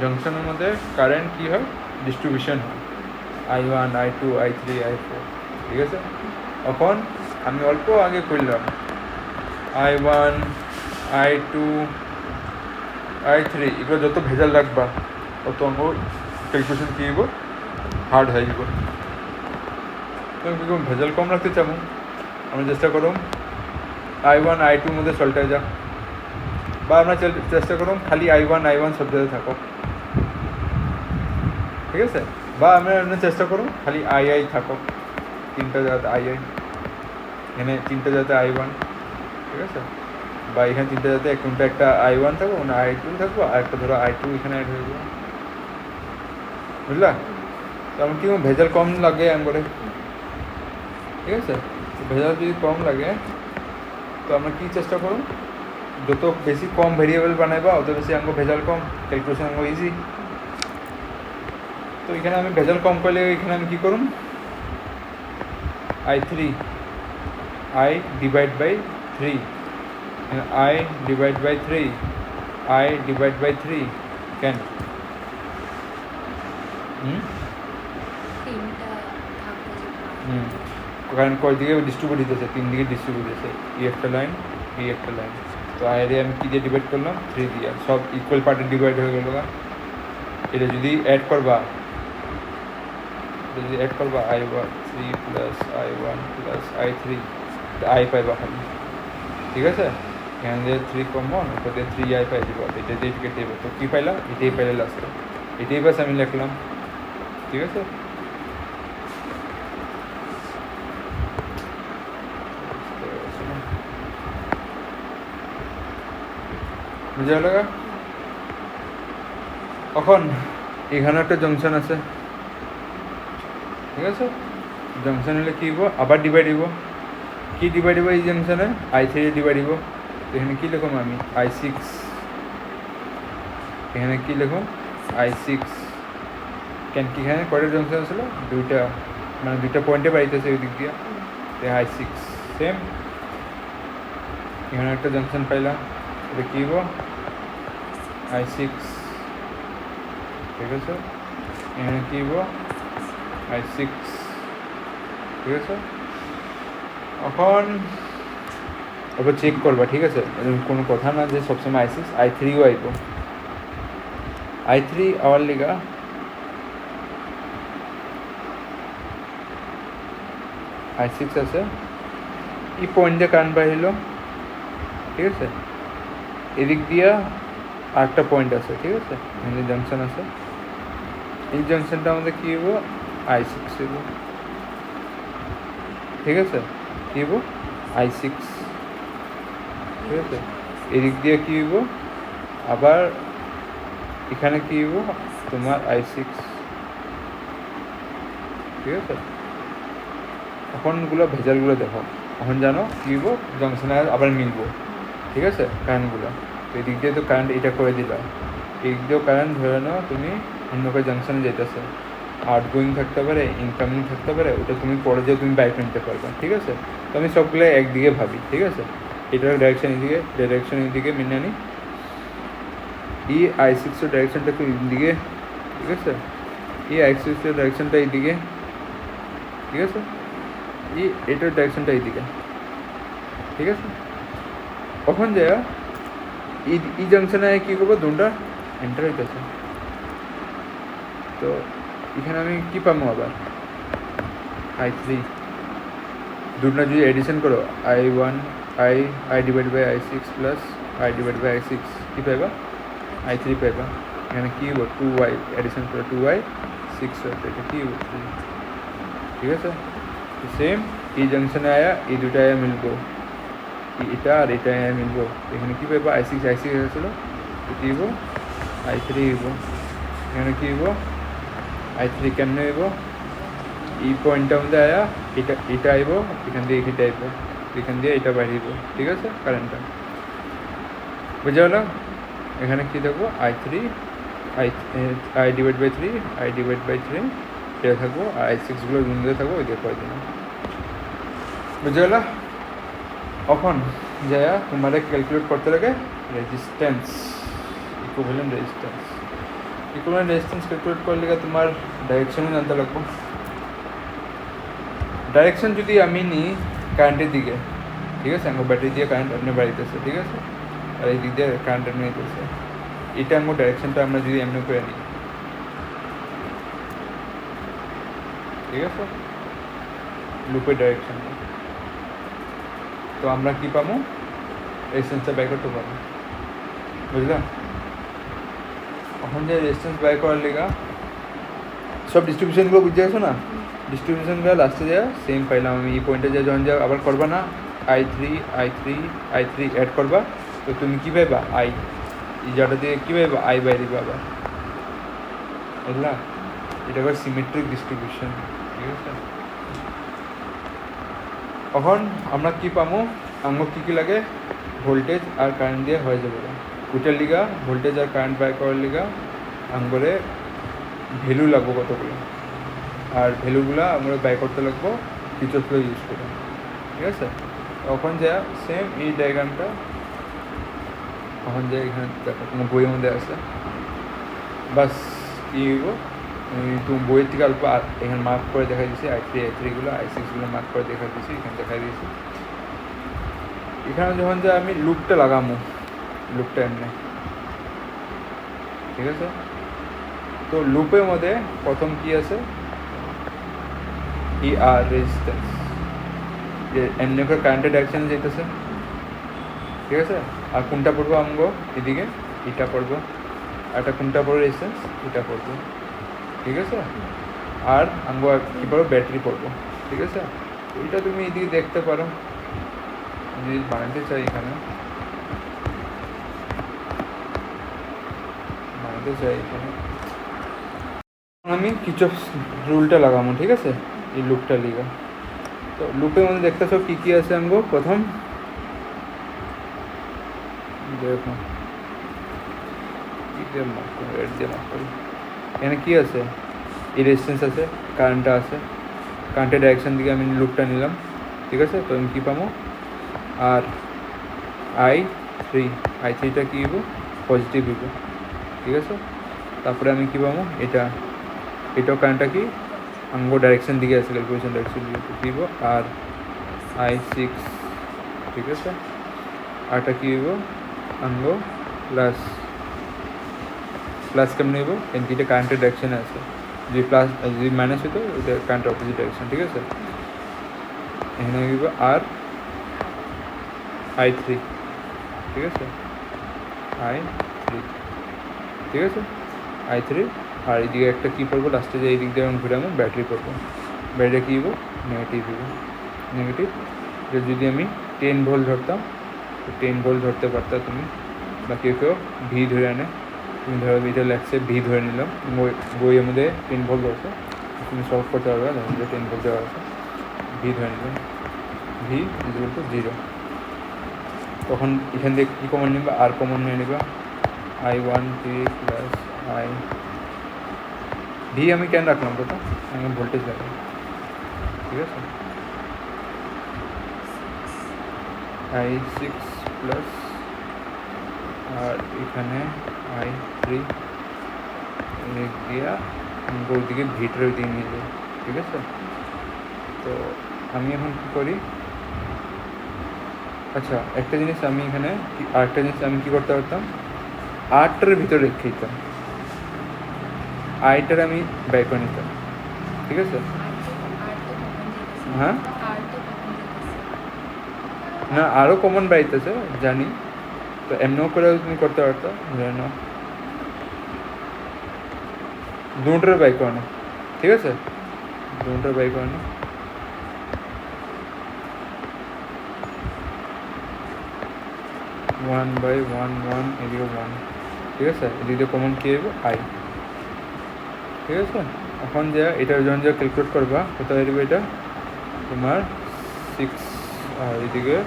জাংশনের মধ্যে কারেন্ট কী হয়? ডিস্ট্রিবিউশন হয়, I1, I2, I3, I4, ঠিক আছে? এখন আমি অল্প আগে করলাম I1, I2, I3, এগুলো যত ভেজাল রাখবা তত আমার ক্যালকুলেশন কী হইব? হার্ড হয়ে যাব। তুমি ভেজাল কম রাখতে চাবো, আমরা চেষ্টা করুম I1, I2 মধ্যে সল্টায় যা, বা আমরা চেষ্টা করুম খালি I1 সব জায়গায় থাকো, ঠিক আছে? বা আমরা চেষ্টা করুম খালি আই থাকো, তিনটা জায়গাতে এখানে তিনটা জায়গাতে I1, ঠিক আছে, বা এখানে তিনটা জায়গাতে কোনটা একটা I1 থাকবো, মানে I2 থাকবো, আর একটা ধরো I2 এখানে অ্যাড হয়ে যাবে, বুঝলা? তো আমার কি ভেজাল কম লাগে করে, ঠিক আছে? ভেজাল যদি কম লাগে তো আমরা কি চেষ্টা করব, যত বেশি কম ভেরিয়েবল বানাইবা অত বেশি আমাকে ভেজাল কম, ক্যালকুলেশন আমাকে ইজি। তো এখানে আমি ভেজাল কম করলে এখানে আমি কী করুন, I3 I divide by 3, I divide by 3, I divide by 3 কেন? কারণ কয় দিকে ডিস্ট্রিবিউট দিতেছে, 3 দিকে ডিস্ট্রিবিউট দিতেছে, এই একটা লাইন, এই একটা লাইন। তো আইরে আমি কী দিয়ে ডিভাইড করলাম, 3 দিয়ে, সব ইকুয়াল পার্টে ডিভাইড হয়ে গেল। এটা যদি অ্যাড করবা I3 plus I1 plus I3, I পাইবা খালি, ঠিক আছে? এখান দিয়ে 3 কমন, ওটা দিয়ে 3I পাই দিব, এটা দিয়ে কেটে দেবো, তো কী পাইলাম, এটাই পাইলে লাস্টে, এটাই বাস আমি লিখলাম, ঠিক আছে? বুঝা লাগা? এখন এখানে একটা জংশন আছে, ঠিক আছে? জংশন হলে কী হবো, আবার ডিভাইড হইব, কি ডিভাইড হইব এই জংশনে, I3 ডিভাইড হইব। এখানে কী লিখুন আমি, I6, এখানে কী লিখুন, I6, কেন কি এখানে কয়টা জংশন ছিল, দুইটা, মানে দুইটা পয়েন্টে বাড়িতেছে ওই দিক দিয়ে, I6 সেম। এখানে একটা জংশন পাইলাম, এটা কী হইব, I6, ঠিক আছে? এখানে কী হইব, I6, ঠিক আছে? এখন এবার চেক করবা, ঠিক আছে? কোনো কথা না যে সবসময় I6, I3ও আইব, I3 আওয়ার লিগা I6 আছে, এই পয়েন্ট দিয়ে কারেন্ট বাহিল, ঠিক আছে? এদিক দিয়া আরেকটা পয়েন্ট আছে, ঠিক আছে? এখানে জাংশন আছে, এই জাংশনটা আমাদের কী হইব, I6 হইব, ঠিক আছে? কী হইব, I6, ঠিক আছে? এদিক দিয়ে কী হইব, আবার এখানে কী হইব, তোমার I6, ঠিক আছে? এখনগুলো ভেজালগুলো দেখো, এখন জানো কী হইব, জংশনে আবার মিলবো, ঠিক আছে? কারেন্টগুলো, তো এই দিক দিয়ে তো কারেন্ট এটা করে দিলা, এই দিক দিয়েও কারেন্ট ধরে নাও তুমি অন্য কোনো জাংশনে যেতেছে, আউটগোয়িং থাকতে পারে, ইনকামিং থাকতে পারে, ওটা তুমি পরে যেয়ে তুমি বাইক নিতে পারবে, ঠিক আছে? তো আমি সবগুলো একদিকে ভাবি, ঠিক আছে? এটার ডাইরেকশন এদিকে মেনে নিই, এই I6 এর ডাইরেকশনটা একটু এদিকে, ঠিক আছে? এই I6 এর ডাইরেকশনটা এইদিকে, ঠিক আছে? এটার ডাইরেকশনটা এইদিকে, ঠিক আছে? কখন যায় এই জাংশনে কী করবো, দুটা এন্টার হইতেছে, তো এখানে আমি কী পাবো আবার, I3, দুটা যদি এডিশন করো, I divide by I6 plus I divide by I6, কী পাইবা, I3 পাইবা। এখানে কী হবো, 2Y এডিশন করে 2Y6 হচ্ছে, এটা কী হবো 3, ঠিক আছে? সেম এই জাংশনে আয়া এই দুটা আয়া মিলবো, এটা আর এটা আয়া মিলবো, এখানে কী পাইবা, I6 হয়েছিল, কী হইব, I3 হইব। এখানে কী হইব, I3 কেমনে হইব, এই পয়েন্টটা মধ্যে আয়া এটা আইব, এখান দিয়ে এটা আইব, এখান দিয়ে এটা বাড়িব, ঠিক আছে? কারেন্টটা বুঝা হলো? এখানে কী দেখবো, I3 I divide by 3, I divide by 3 এটা থাকবো, আর I6গুলো রুমে থাকবো, ওই দিয়ে করে দিলাম, বুঝা গেল? এখন যায়া তোমার ক্যালকুলেট করতে লাগে রেজিস্ট্যান্স, ইকুইভ্যালেন্ট রেজিস্ট্যান্স ক্যালকুলেট করলে তোমার ডাইরেকশনে জানতে লাগবো। ডাইরেকশন যদি আমি নিই কারেন্টের দিকে, ঠিক আছে? আমার ব্যাটারি দিয়ে কারেন্ট এমনি বাড়িতেছে, ঠিক আছে? আর এই দিক দিয়ে কারেন্ট এমনি নিতেছে, এটা আমার ডাইরেকশনটা আমরা যদি এমনি করে নিই, ঠিক আছে? লুপের ডাইরেকশন, তো আমরা কী পাবো, রেজিস্ট্যান্সটা বাই করতে পারবো, বুঝলাম? এখন যে রেজিস্ট্যান্স বাই করার লেগা সব ডিস্ট্রিবিউশনগুলো বুঝে গেছো না, ডিস্ট্রিবিউশনগুলো লাস্টে যা সেম পাইলাম আমি এই পয়েন্টে যা যখন যা আবার করবা না I3 অ্যাড করবা, তো তুমি কী পাইবা আই, এই জায়গাটা দিয়ে কী পাইবা আই বাইরে পাবা, বুঝলা? এটা আবার সিমেট্রিক ডিস্ট্রিবিউশন, ঠিক আছে? এখন আমরা কী পাবো, আমার কী কী লাগে, ভোল্টেজ আর কারেন্ট দিয়ে হয়ে যাবে ওইটার লিগা, ভোল্টেজ আর কারেন্ট বাই করার লিগা আঙ্গরে ভ্যালু লাগবো কতগুলো, আর ভ্যালুগুলো আমরা বাই করতে লাগবো কিরচফ ল ইউজ করে, ঠিক আছে? তখন যা সেম এই ডায়াগ্রামটা তখন যা এখানে দেখো তোমার বইয়ের মধ্যে আছে, বাস কী হইব, তুমি বইয়ের থেকে অল্প এখানে মার্ক করে দেখা দিয়েছি I3 I6গুলো মার্ক করে দেখা দিয়েছি, এখানে দেখা দিয়েছি। এখানে যখন যা আমি লুপটা লাগামো, লুপটা এমনি, ঠিক আছে? তো লুপের মধ্যে প্রথম কি আছে, ই আর রেজিস্ট্যান্স, যে এমনি করে কারেন্টের ডাইরেকশানে যেতেছে, ঠিক আছে? আর কোনটা পড়বো আমগো এদিকে, এটা পড়বো, আর একটা কোনটা পড়বো রেজিস্ট্যান্স, এটা পড়বো, ঠিক আছে? আর আমগো কী পড়বো, ব্যাটারি পড়বো, ঠিক আছে? ওইটা তুমি এদিকে দেখতে পারো, যদি বানাতে চাই এখানে আমি কিরচফ রুলটা লাগাবো, ঠিক আছে? এই লুপটা লিগা, তো লুপের মধ্যে দেখতেছো কী কী আছে আমগো, প্রথম দেখো এখানে কী আছে, এই রেজিস্ট্যান্স আছে, কারেন্টটা আছে, কারেন্টের ডাইরেকশান দিকে আমি লুপটা নিলাম, ঠিক আছে? তো আমি কী পাবো, আর I3টা কী হইব, পজিটিভ হইব, ঠিক আছে? তারপরে আমি কী পাবো, এটাও কারেন্টটা কি আঙ্গো ডাইরেকশান দিকে আছে, ক্যালকুলেশন ডাইরেকশন দিকে কী হইব, আর I6, ঠিক আছে? আরটা কী হইব, আঙ্গো প্লাস কেমন হইব, এর দুইটা কারেন্টের ডাইরেকশানে আছে, যদি মাইনাস হইতো ওইটা কারেন্টের অপোজিট ডাইরেকশন, ঠিক আছে? এখানে হইব আর I3, ঠিক আছে? I3, ঠিক আছে? I3, আর এইদিকে একটা কী পড়বো লাস্টে, যে এই দিক দিয়ে ঘুরে আমি ব্যাটারি পড়বো, ব্যাটারিটা কী হইব, নেগেটিভ হইব, নেগেটিভ। যদি আমি 10 ভোল্ট ধরতাম, তো 10 ভোল্ট ধরতে পারতাম তুমি, বা কেউ ভি ধরে আনে, তুমি ধরো এটা লেখছে ভি ধরে নিলাম, বইয়ের মধ্যে 10 ভোল্ট ধরছে, তুমি সলভ করতে পারবে, ধরুন যে 10 ভোল্ট দেওয়া আছে, ভি ধরে নিলাম, ভি ইকুয়াল টু 0। তখন এখান থেকে কী কমন নিবা, আর কমন নিয়ে নিবা, I13 প্লাস ভি আমি কেন রাখলাম কথা, আমি ভোল্টেজ রাখলাম, ঠিক আছে? I6 প্লাস, আর এখানে I3 দিয়া গোল দিকে ভিটার দিয়ে নিয়ে যাই, ঠিক আছে? তো আমি এখন কী করি, আচ্ছা একটা জিনিস আমি এখানে আরেকটা জিনিস আমি কী করতে পারতাম, 8টার ভিতরে রেখে দিতাম, আইটার আমি ব্যয় করে নিতাম, ঠিক আছে? হ্যাঁ, না আরও কমন বাইতেছে জানি, তো এমনিও করে তুমি করতে পারতো, জানো দুটার বাই করানো, ঠিক আছে? দুটার বাই করানো, 1/1 এদিকে 1, ঠিক আছে? এদিকে কমন কী হইব, আই, ঠিক আছে? এখন যা এটা যখন যা ক্যালকুলেট করবা কত হয়ে যাবে, এটা তোমার 6, আর এদিকে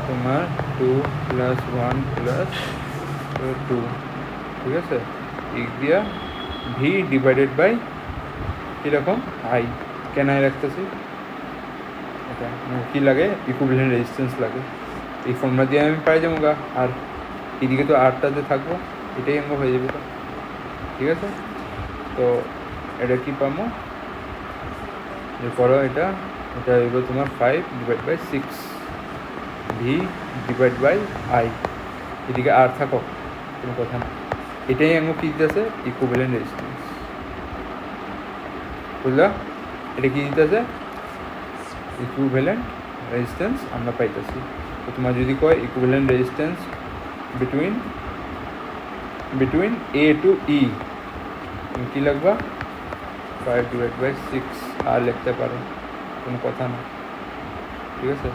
তোমার 2 + 1 + 2, ঠিক আছে? এই দিয়া ভি ডিভাইডেড বাই কীরকম আই, কেন আই রাখতেছি, এটা কী লাগে, ইকুইভ্যালেন্ট রেজিস্ট্যান্স লাগে, এই ফর্মুলা দিয়ে আমি পাই যাবো গা, আর এদিকে তো আরটাতে থাকবো, এটাই আমার হয়ে যাবে, তো ঠিক আছে? তো এটা কী পাবো, এরপরও এটা হইব তোমার 5/6 ভি ডিভাইড বাই আই, এদিকে আর থাকো কোনো কথা না, এটাই আমার কী দিতেছে, ইকুইভ্যালেন্ট রেজিস্ট্যান্স, বুঝলা? এটা কী দিতেছে, ইকুইভ্যালেন্ট রেজিস্ট্যান্স আমরা পাইতেছি। তো তোমার যদি কয় equivalent resistance between A to E, তুমি কী লাগবা, 5/6 আর লিখতে পারো, কোনো কথা না, ঠিক আছে।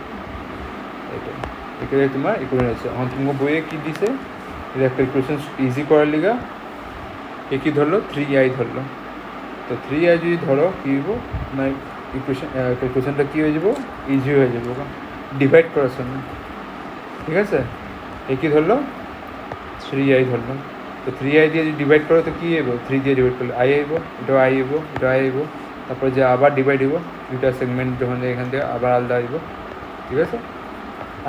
এটাই এটাই তোমার ইকুয়েশন আছে। এখন তোমাকে বইয়ে কী দিছে, এটা একটা ইকুয়েশন ইজি করার লিগা এ কী ধরলো, 3i ধরলো। তো 3i যদি ধরো কী হইব, মানে ইকুয়েশনটা কী হয়ে যাব, ইজি হয়ে যাবো ডিভাইড করার সময়, ঠিক আছে। এ কী ধরলো, 3i ধরলো। তো 3i দিয়ে যদি ডিভাইড করো তো কী আইব, 3 দিয়ে ডিভাইড করলে আই আইব, এটাও আই আইব, এটাও আই আইব, তারপরে যে আবার ডিভাইড হইব, দুইটা সেগমেন্ট যখন এখান থেকে আবার আলাদা হইব, ঠিক আছে।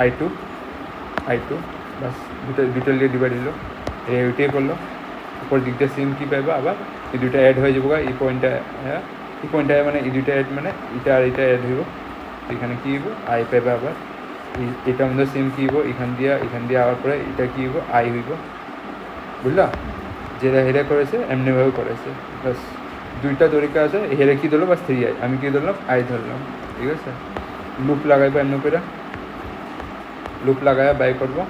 i2 বাস, দুটো দিয়ে ডিভাইড হলো, ওইটাই করলো। উপর দিক দিয়ে সিম কী পাইবা, আবার এই দুইটা অ্যাড হয়ে যাবো, এই পয়েন্টটা মানে এই দুইটা অ্যাড মানে এটা আর এটা অ্যাড হইব, এখানে কী হইব, আই পাইবা। আবার এটা আমাদের সিম কী হইব, এখান দিয়ে আবার পরে এটা কী হইব, আই হইব, বুঝলা। যেটা হেরে করেছে এমনিভাবে করেছে, বাস দুইটা তরিকা আছে। হেরে কী ধরলো, বাস 3i, আমি কী ধরলাম, আই ধরলাম, ঠিক আছে। লুপ লাগাইবো এমনি করে, লুপ লাগাইয়া বাই করবো,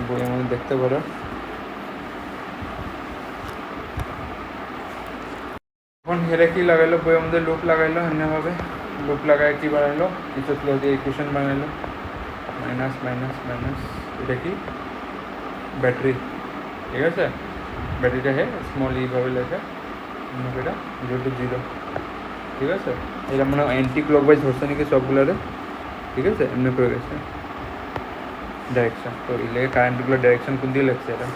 বইয়ের মধ্যে দেখতে পারো। এখন হেরে কী লাগাইলো, বইয়ের মধ্যে লুপ লাগাইলো, এমনিভাবে লুপ লাগায় কী বানাইলো, কিছু ক্লোজ দিয়ে ইকুয়েশন বানাইলো, মাইনাস মাইনাস মাইনাস, এটা কি ব্যাটারি, ঠিক আছে। ব্যাটারিটা হে স্মল এইভাবে লেখে, এটা 0 to 0, ঠিক আছে। এটা মানে অ্যান্টি ক্লকওয়াইজ ধরছে নাকি সবগুলোরে, ঠিক আছে, এমনি করে গেছে ডাইরেকশন। তো এই লেগে কারেন্টগুলো ডাইরেকশন কোন দিয়ে লেগছে, এটা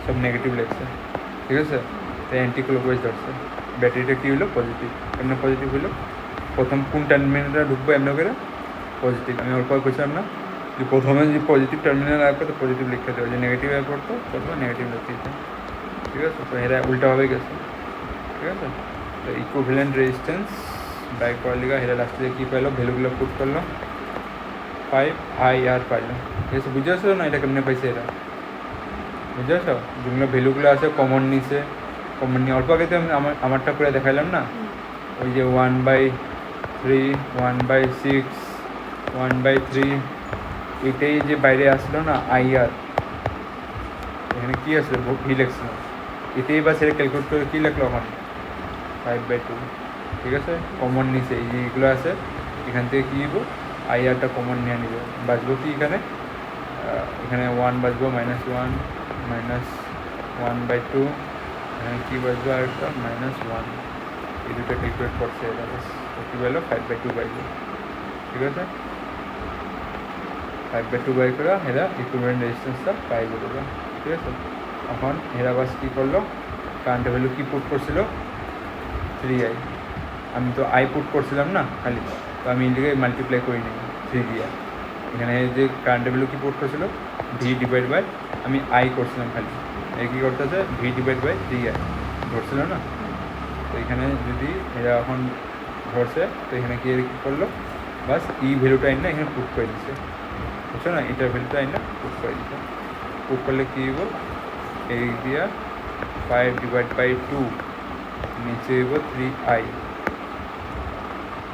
সব নেগেটিভ লেগছে, ঠিক আছে। তো অ্যান্টি ক্লকওয়াইজ ধরছে। ব্যাটারিটা কী হলো, পজিটিভ, এমনি পজিটিভ হলো। প্রথম কোন টার্মিনালটা ঢুকবো, এমনি করে পজিটিভ। আমি অল্প বলছিলাম না যে প্রথমে যদি পজিটিভ টার্মিনাল আসবে তো পজিটিভ লিখতে দেবে, যে নেগেটিভ আয় পড়তো প্রথমে নেগেটিভ লিখতে দিতে, ঠিক আছে। তো এরা উল্টাভাবে গেছে, ঠিক আছে। তো ইকুইভ্যালেন্ট রেজিস্ট্যান্স বাই করার লিগা এরা লাস্টে কী পাইলো, ভ্যালুগুলো পুট করলো, 5ir পাইলো, ঠিক আছে। বুঝে আসো না এটা কেমনে পাইছে, এরা বুঝে আসো, যেগুলো ভ্যালুগুলো আছে কমন নিছে, কমন নিয়ে অল্প আগে তো আমি আমারটা করে দেখাইলাম না, ওই যে 1/3, 1/6, 1/3, এটাই যে বাইরে আসলো না আইআর, এখানে কী আসলো, ভি লিখছিল, এটাই বা সেটা ক্যালকুলেট করে কী লিখলো, এখন 5/2, ঠিক আছে। কমন নিছে, এই যে এগুলো আছে এখান থেকে কী দিব, আইআরটা কমন নিয়ে নিব, বাঁচবো কি এখানে, এখানে 1 বাঁচবো, -1, -1/2, এখানে কী বাঁচবো আরেকটা -1, এই দুটো ক্যালকুলেট করছে এটা, কী পাইলো, 5/2 পাইলো, ঠিক আছে। 5/2 বাই করে এরা ইকুইভ্যালেন্ট রেজিস্ট্যান্সটা পাই যাবে, ঠিক আছে। এখন এরা বাস কী করলো, কারেন্টের ভ্যালু কী পুট করছিল, 3i, আমি তো আই পুট করছিলাম না খালি, তো আমি এদিকে মাল্টিপ্লাই করে নিই 3 দিয়ে। এখানে যে কারেন্টের ভ্যালু কী পুট করছিল, ভি ডিভাইড বাই, আমি আই করছিলাম খালি, এই কী করতে আছে, ভি ডিভাইড বাই 3i ধরছিল না। তো এখানে যদি এরা এখন ধরছে, তো এখানে কী করলো, বাস ই ভ্যালুটা না এখানে পুট করে দিচ্ছে, বুঝছো না, এটার ভ্যালুটা না পুট করে দিচ্ছে। পুট করলে কী হইব, এই দিয়া 5/2, নিচে হইব 3i,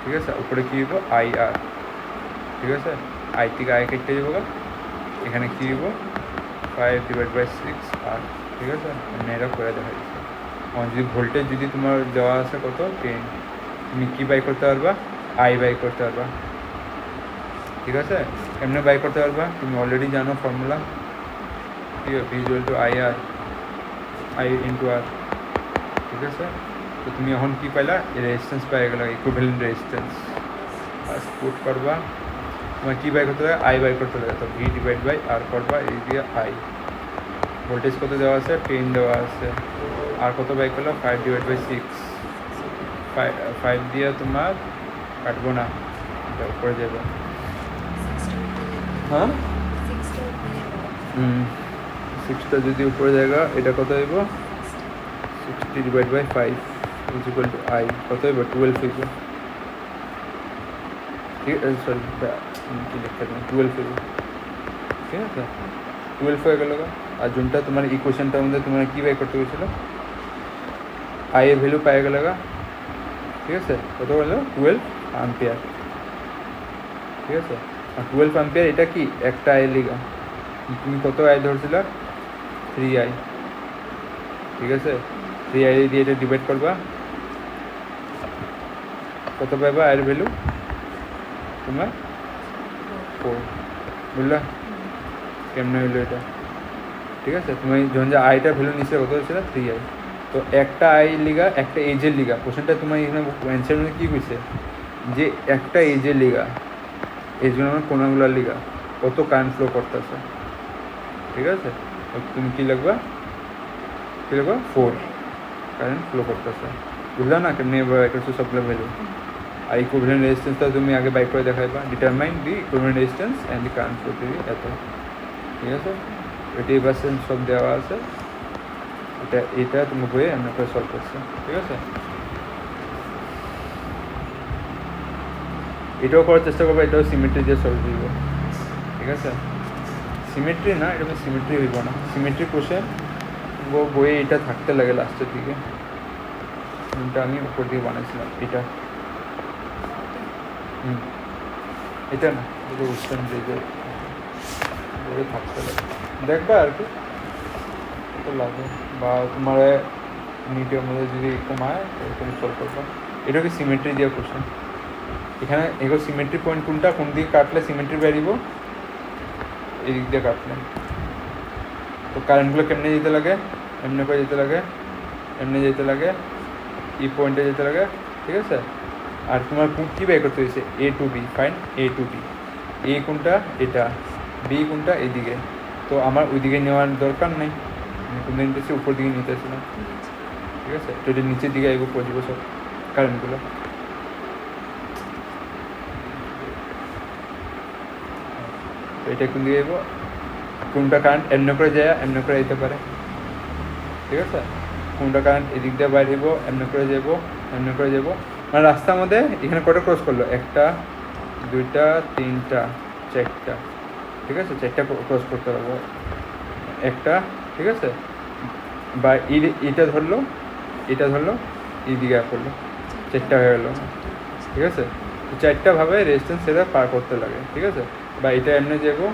ঠিক আছে। উপরে কী হইব, IR, ঠিক আছে। আই থেকে আই কেটে যাবো, এখানে কী হইব, 5/6r, ঠিক আছে। মানে এরা করে দেখা যাচ্ছে। আমার যদি ভোল্টেজ যদি তোমার দেওয়া আছে কত 10, তুমি কী বাই করতে পারবা, আই বাই করতে পারবা, ঠিক আছে। এমনি বাই করতে পারবা, তুমি অলরেডি জানো ফর্মুলা, কি V = IR, I × R, ঠিক আছে। তো তুমি এখন কী পাইলা, রেজিস্ট্যান্স পাই গেল, ইকুইভ্যালেন্ট রেজিস্ট্যান্স, বাস পুট করবা, তোমার কী বাই করতে হবে, আই বাই করতে হবে, তো ভি ডিভাইড বাই আর করবা, এই দিয়ে আই। ভোল্টেজ কত দেওয়া আছে, 10 দেওয়া আছে, আর কত বাই করলো, 5/6, 5 দিয়ে তোমার কাটবো না, এটা উপরে যাবে, হ্যাঁ 6টা যদি উপরে জায়গা, এটা কত হইব, 60/5 = I, কত হইব, 12 হইব, ঠিক আছে। সরি কী লিখতে হবে, 12 হইব, ঠিক আছে। 12 হয়ে গেল। আর যোনটা তোমার ইকুয়েশনটার মধ্যে তোমার কী বাই করতে গেছিলো, আই এর ভ্যালু পাই গেল, ঠিক আছে। কত হলো, 12 অ্যাম্পিয়ার, ঠিক আছে। আর 12 অ্যাম্পিয়ার এটা কি, একটা আই লিগা, তুমি কত আই ধরছিল, 3i, ঠিক আছে। 3i দিয়ে এটা ডিভাইড করবা, কত পাইবা আয়ের ভ্যালু তোমার 4 বুঝলা কেমনে হইলো এটা ঠিক আছে তুমি যখন যে আইটা ভ্যালু নিচে কত হয়েছিল 3i তো একটা আই লিগা একটা এজের লিগা কোশ্চেনটা তোমার এখানে অ্যান্সার মানে কী হয়েছে যে একটা এজের লিগা এজগুলো আমার কোনাগুলার লিগা কত কারেন্ট ফ্লো করতেছে ঠিক আছে তুমি কী লিখবা 4 কারেন্ট ফ্লো করতেছে বুঝলা না কেমনি এটা হচ্ছে সবগুলো ভ্যালু আর ইকুইভ্যালেন্ট রেজিস্ট্যান্সটা তুমি আগে বাইক করে দেখাইবা determine the equivalent resistance and the current flow দিবি এত ঠিক আছে 80% সব দেওয়া আছে এটা তুমি বইয়ে আমরা করে সলভ করছো ঠিক আছে এটাও করার চেষ্টা করবো এটাও সিমেট্রি দিয়ে সলভ দিব ঠিক আছে সিমেট্রি না এটা সিমেট্রি হইব না সিমেট্রি কোশ্চেন বইয়ে এটা থাকতে লাগে লাস্টের দিকে এটা আমি উপর দিয়ে বানাইছিলাম এটা এটা না এটা ওয়েস্টার্ন দিকে বইয়ে থাকতে লাগে দেখবা আর কি তো লাগে বা তোমার নিটের মধ্যে যদি কমায় তুমি সলভ করবা এটাকে সিমেট্রি দিয়ে কোশ্চেন এখানে এগো সিমেট্রি পয়েন্ট কোনটা কোন দিকে কাটলে সিমেট্রি বেরিব এই দিক দিয়ে কাটলে তো কারেন্টগুলো কেমনে যেতে লাগে এমনি করে যেতে লাগে এমনি যেতে লাগে ই পয়েন্টে যেতে লাগে ঠিক আছে আর তোমার কী বের করতে হয়েছে A to B find A to B এ কোনটা এটা বি কোনটা এইদিকে তো আমার ওইদিকে নেওয়ার দরকার নেই কোন দিন নিতেছি উপর দিকে নিতেছি না ঠিক আছে তো এটা নিচের দিকে এগো পৌঁছব সব কারেন্টগুলো তো এটা কোন দিকে এগো কোনটা কারেন্ট এমনি করে যায় এমনি করে যেতে পারে ঠিক আছে কোনটা কারেন্ট এদিক দিয়ে বাইরে যাবো এমনি করে যাবো এমনি করে যাবো মানে রাস্তার মধ্যে এখানে কটা ক্রস করলো 1টা 2টা 3টা 4টা ঠিক আছে 4টা ক্রস করতে পারবো একটা ঠিক আছে বা এটা ধরলো এইদিকে করলো 4টা হয়ে গেলো ঠিক আছে 4টা ভাবে রেজিস্ট্যান্স সেটা পার করতে লাগে ঠিক আছে বা এটা এমনি যাবো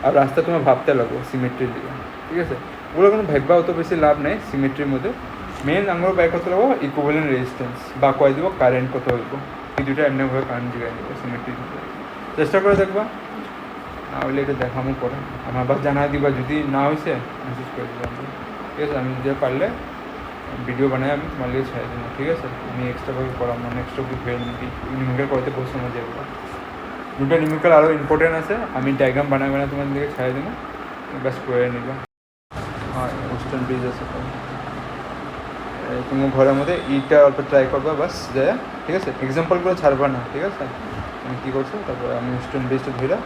আর রাস্তা তোমার ভাবতে লাগবো সিমেট্রির দিকে ঠিক আছে ওগুলো কোনো ভাববা অত বেশি লাভ নেই সিমেট্রির মধ্যে মেন আমরা বাইর করতে লাগবো ইকুইভ্যালেন্ট রেজিস্ট্যান্স বা কয় দেবো কারেন্ট কত হইব এই দুটো এমনিভাবে কারেন্ট জিগাই দেবো সিমেট্রির দিকে চেষ্টা করে দেখবা না হলে এটা দেখামো পরে আমার আবার জানাই দিবা যদি না হয়েছে মেসেজ করে দিবা ঠিক আছে আমি যে পারলে ভিডিও বানাই আমি তোমার লিগে ছাড়া দেবো ঠিক আছে আমি এক্সট্রাভাবে করাম মানে এক্সট্রা বুক হয়ে নিবি নিউমেরিক্যাল করতে বহু সময় যাবো দুটো নিউমেরিক্যাল আরও ইম্পর্টেন্ট আছে আমি ডায়াগ্রাম বানাই তোমার দিকে ছাড়া দেবো ব্যাস করে নিবা হ্যাঁ ওয়েস্টার্ন ব্রিজ আছে তুমি ঘরের মধ্যে ইটা অল্প ট্রাই করবা বাস যায় ঠিক আছে এক্সাম্পলগুলো ছাড়বা না ঠিক আছে তুমি কী করছো তারপরে আমি ওয়েস্টার্ন ব্রিজটা ধরে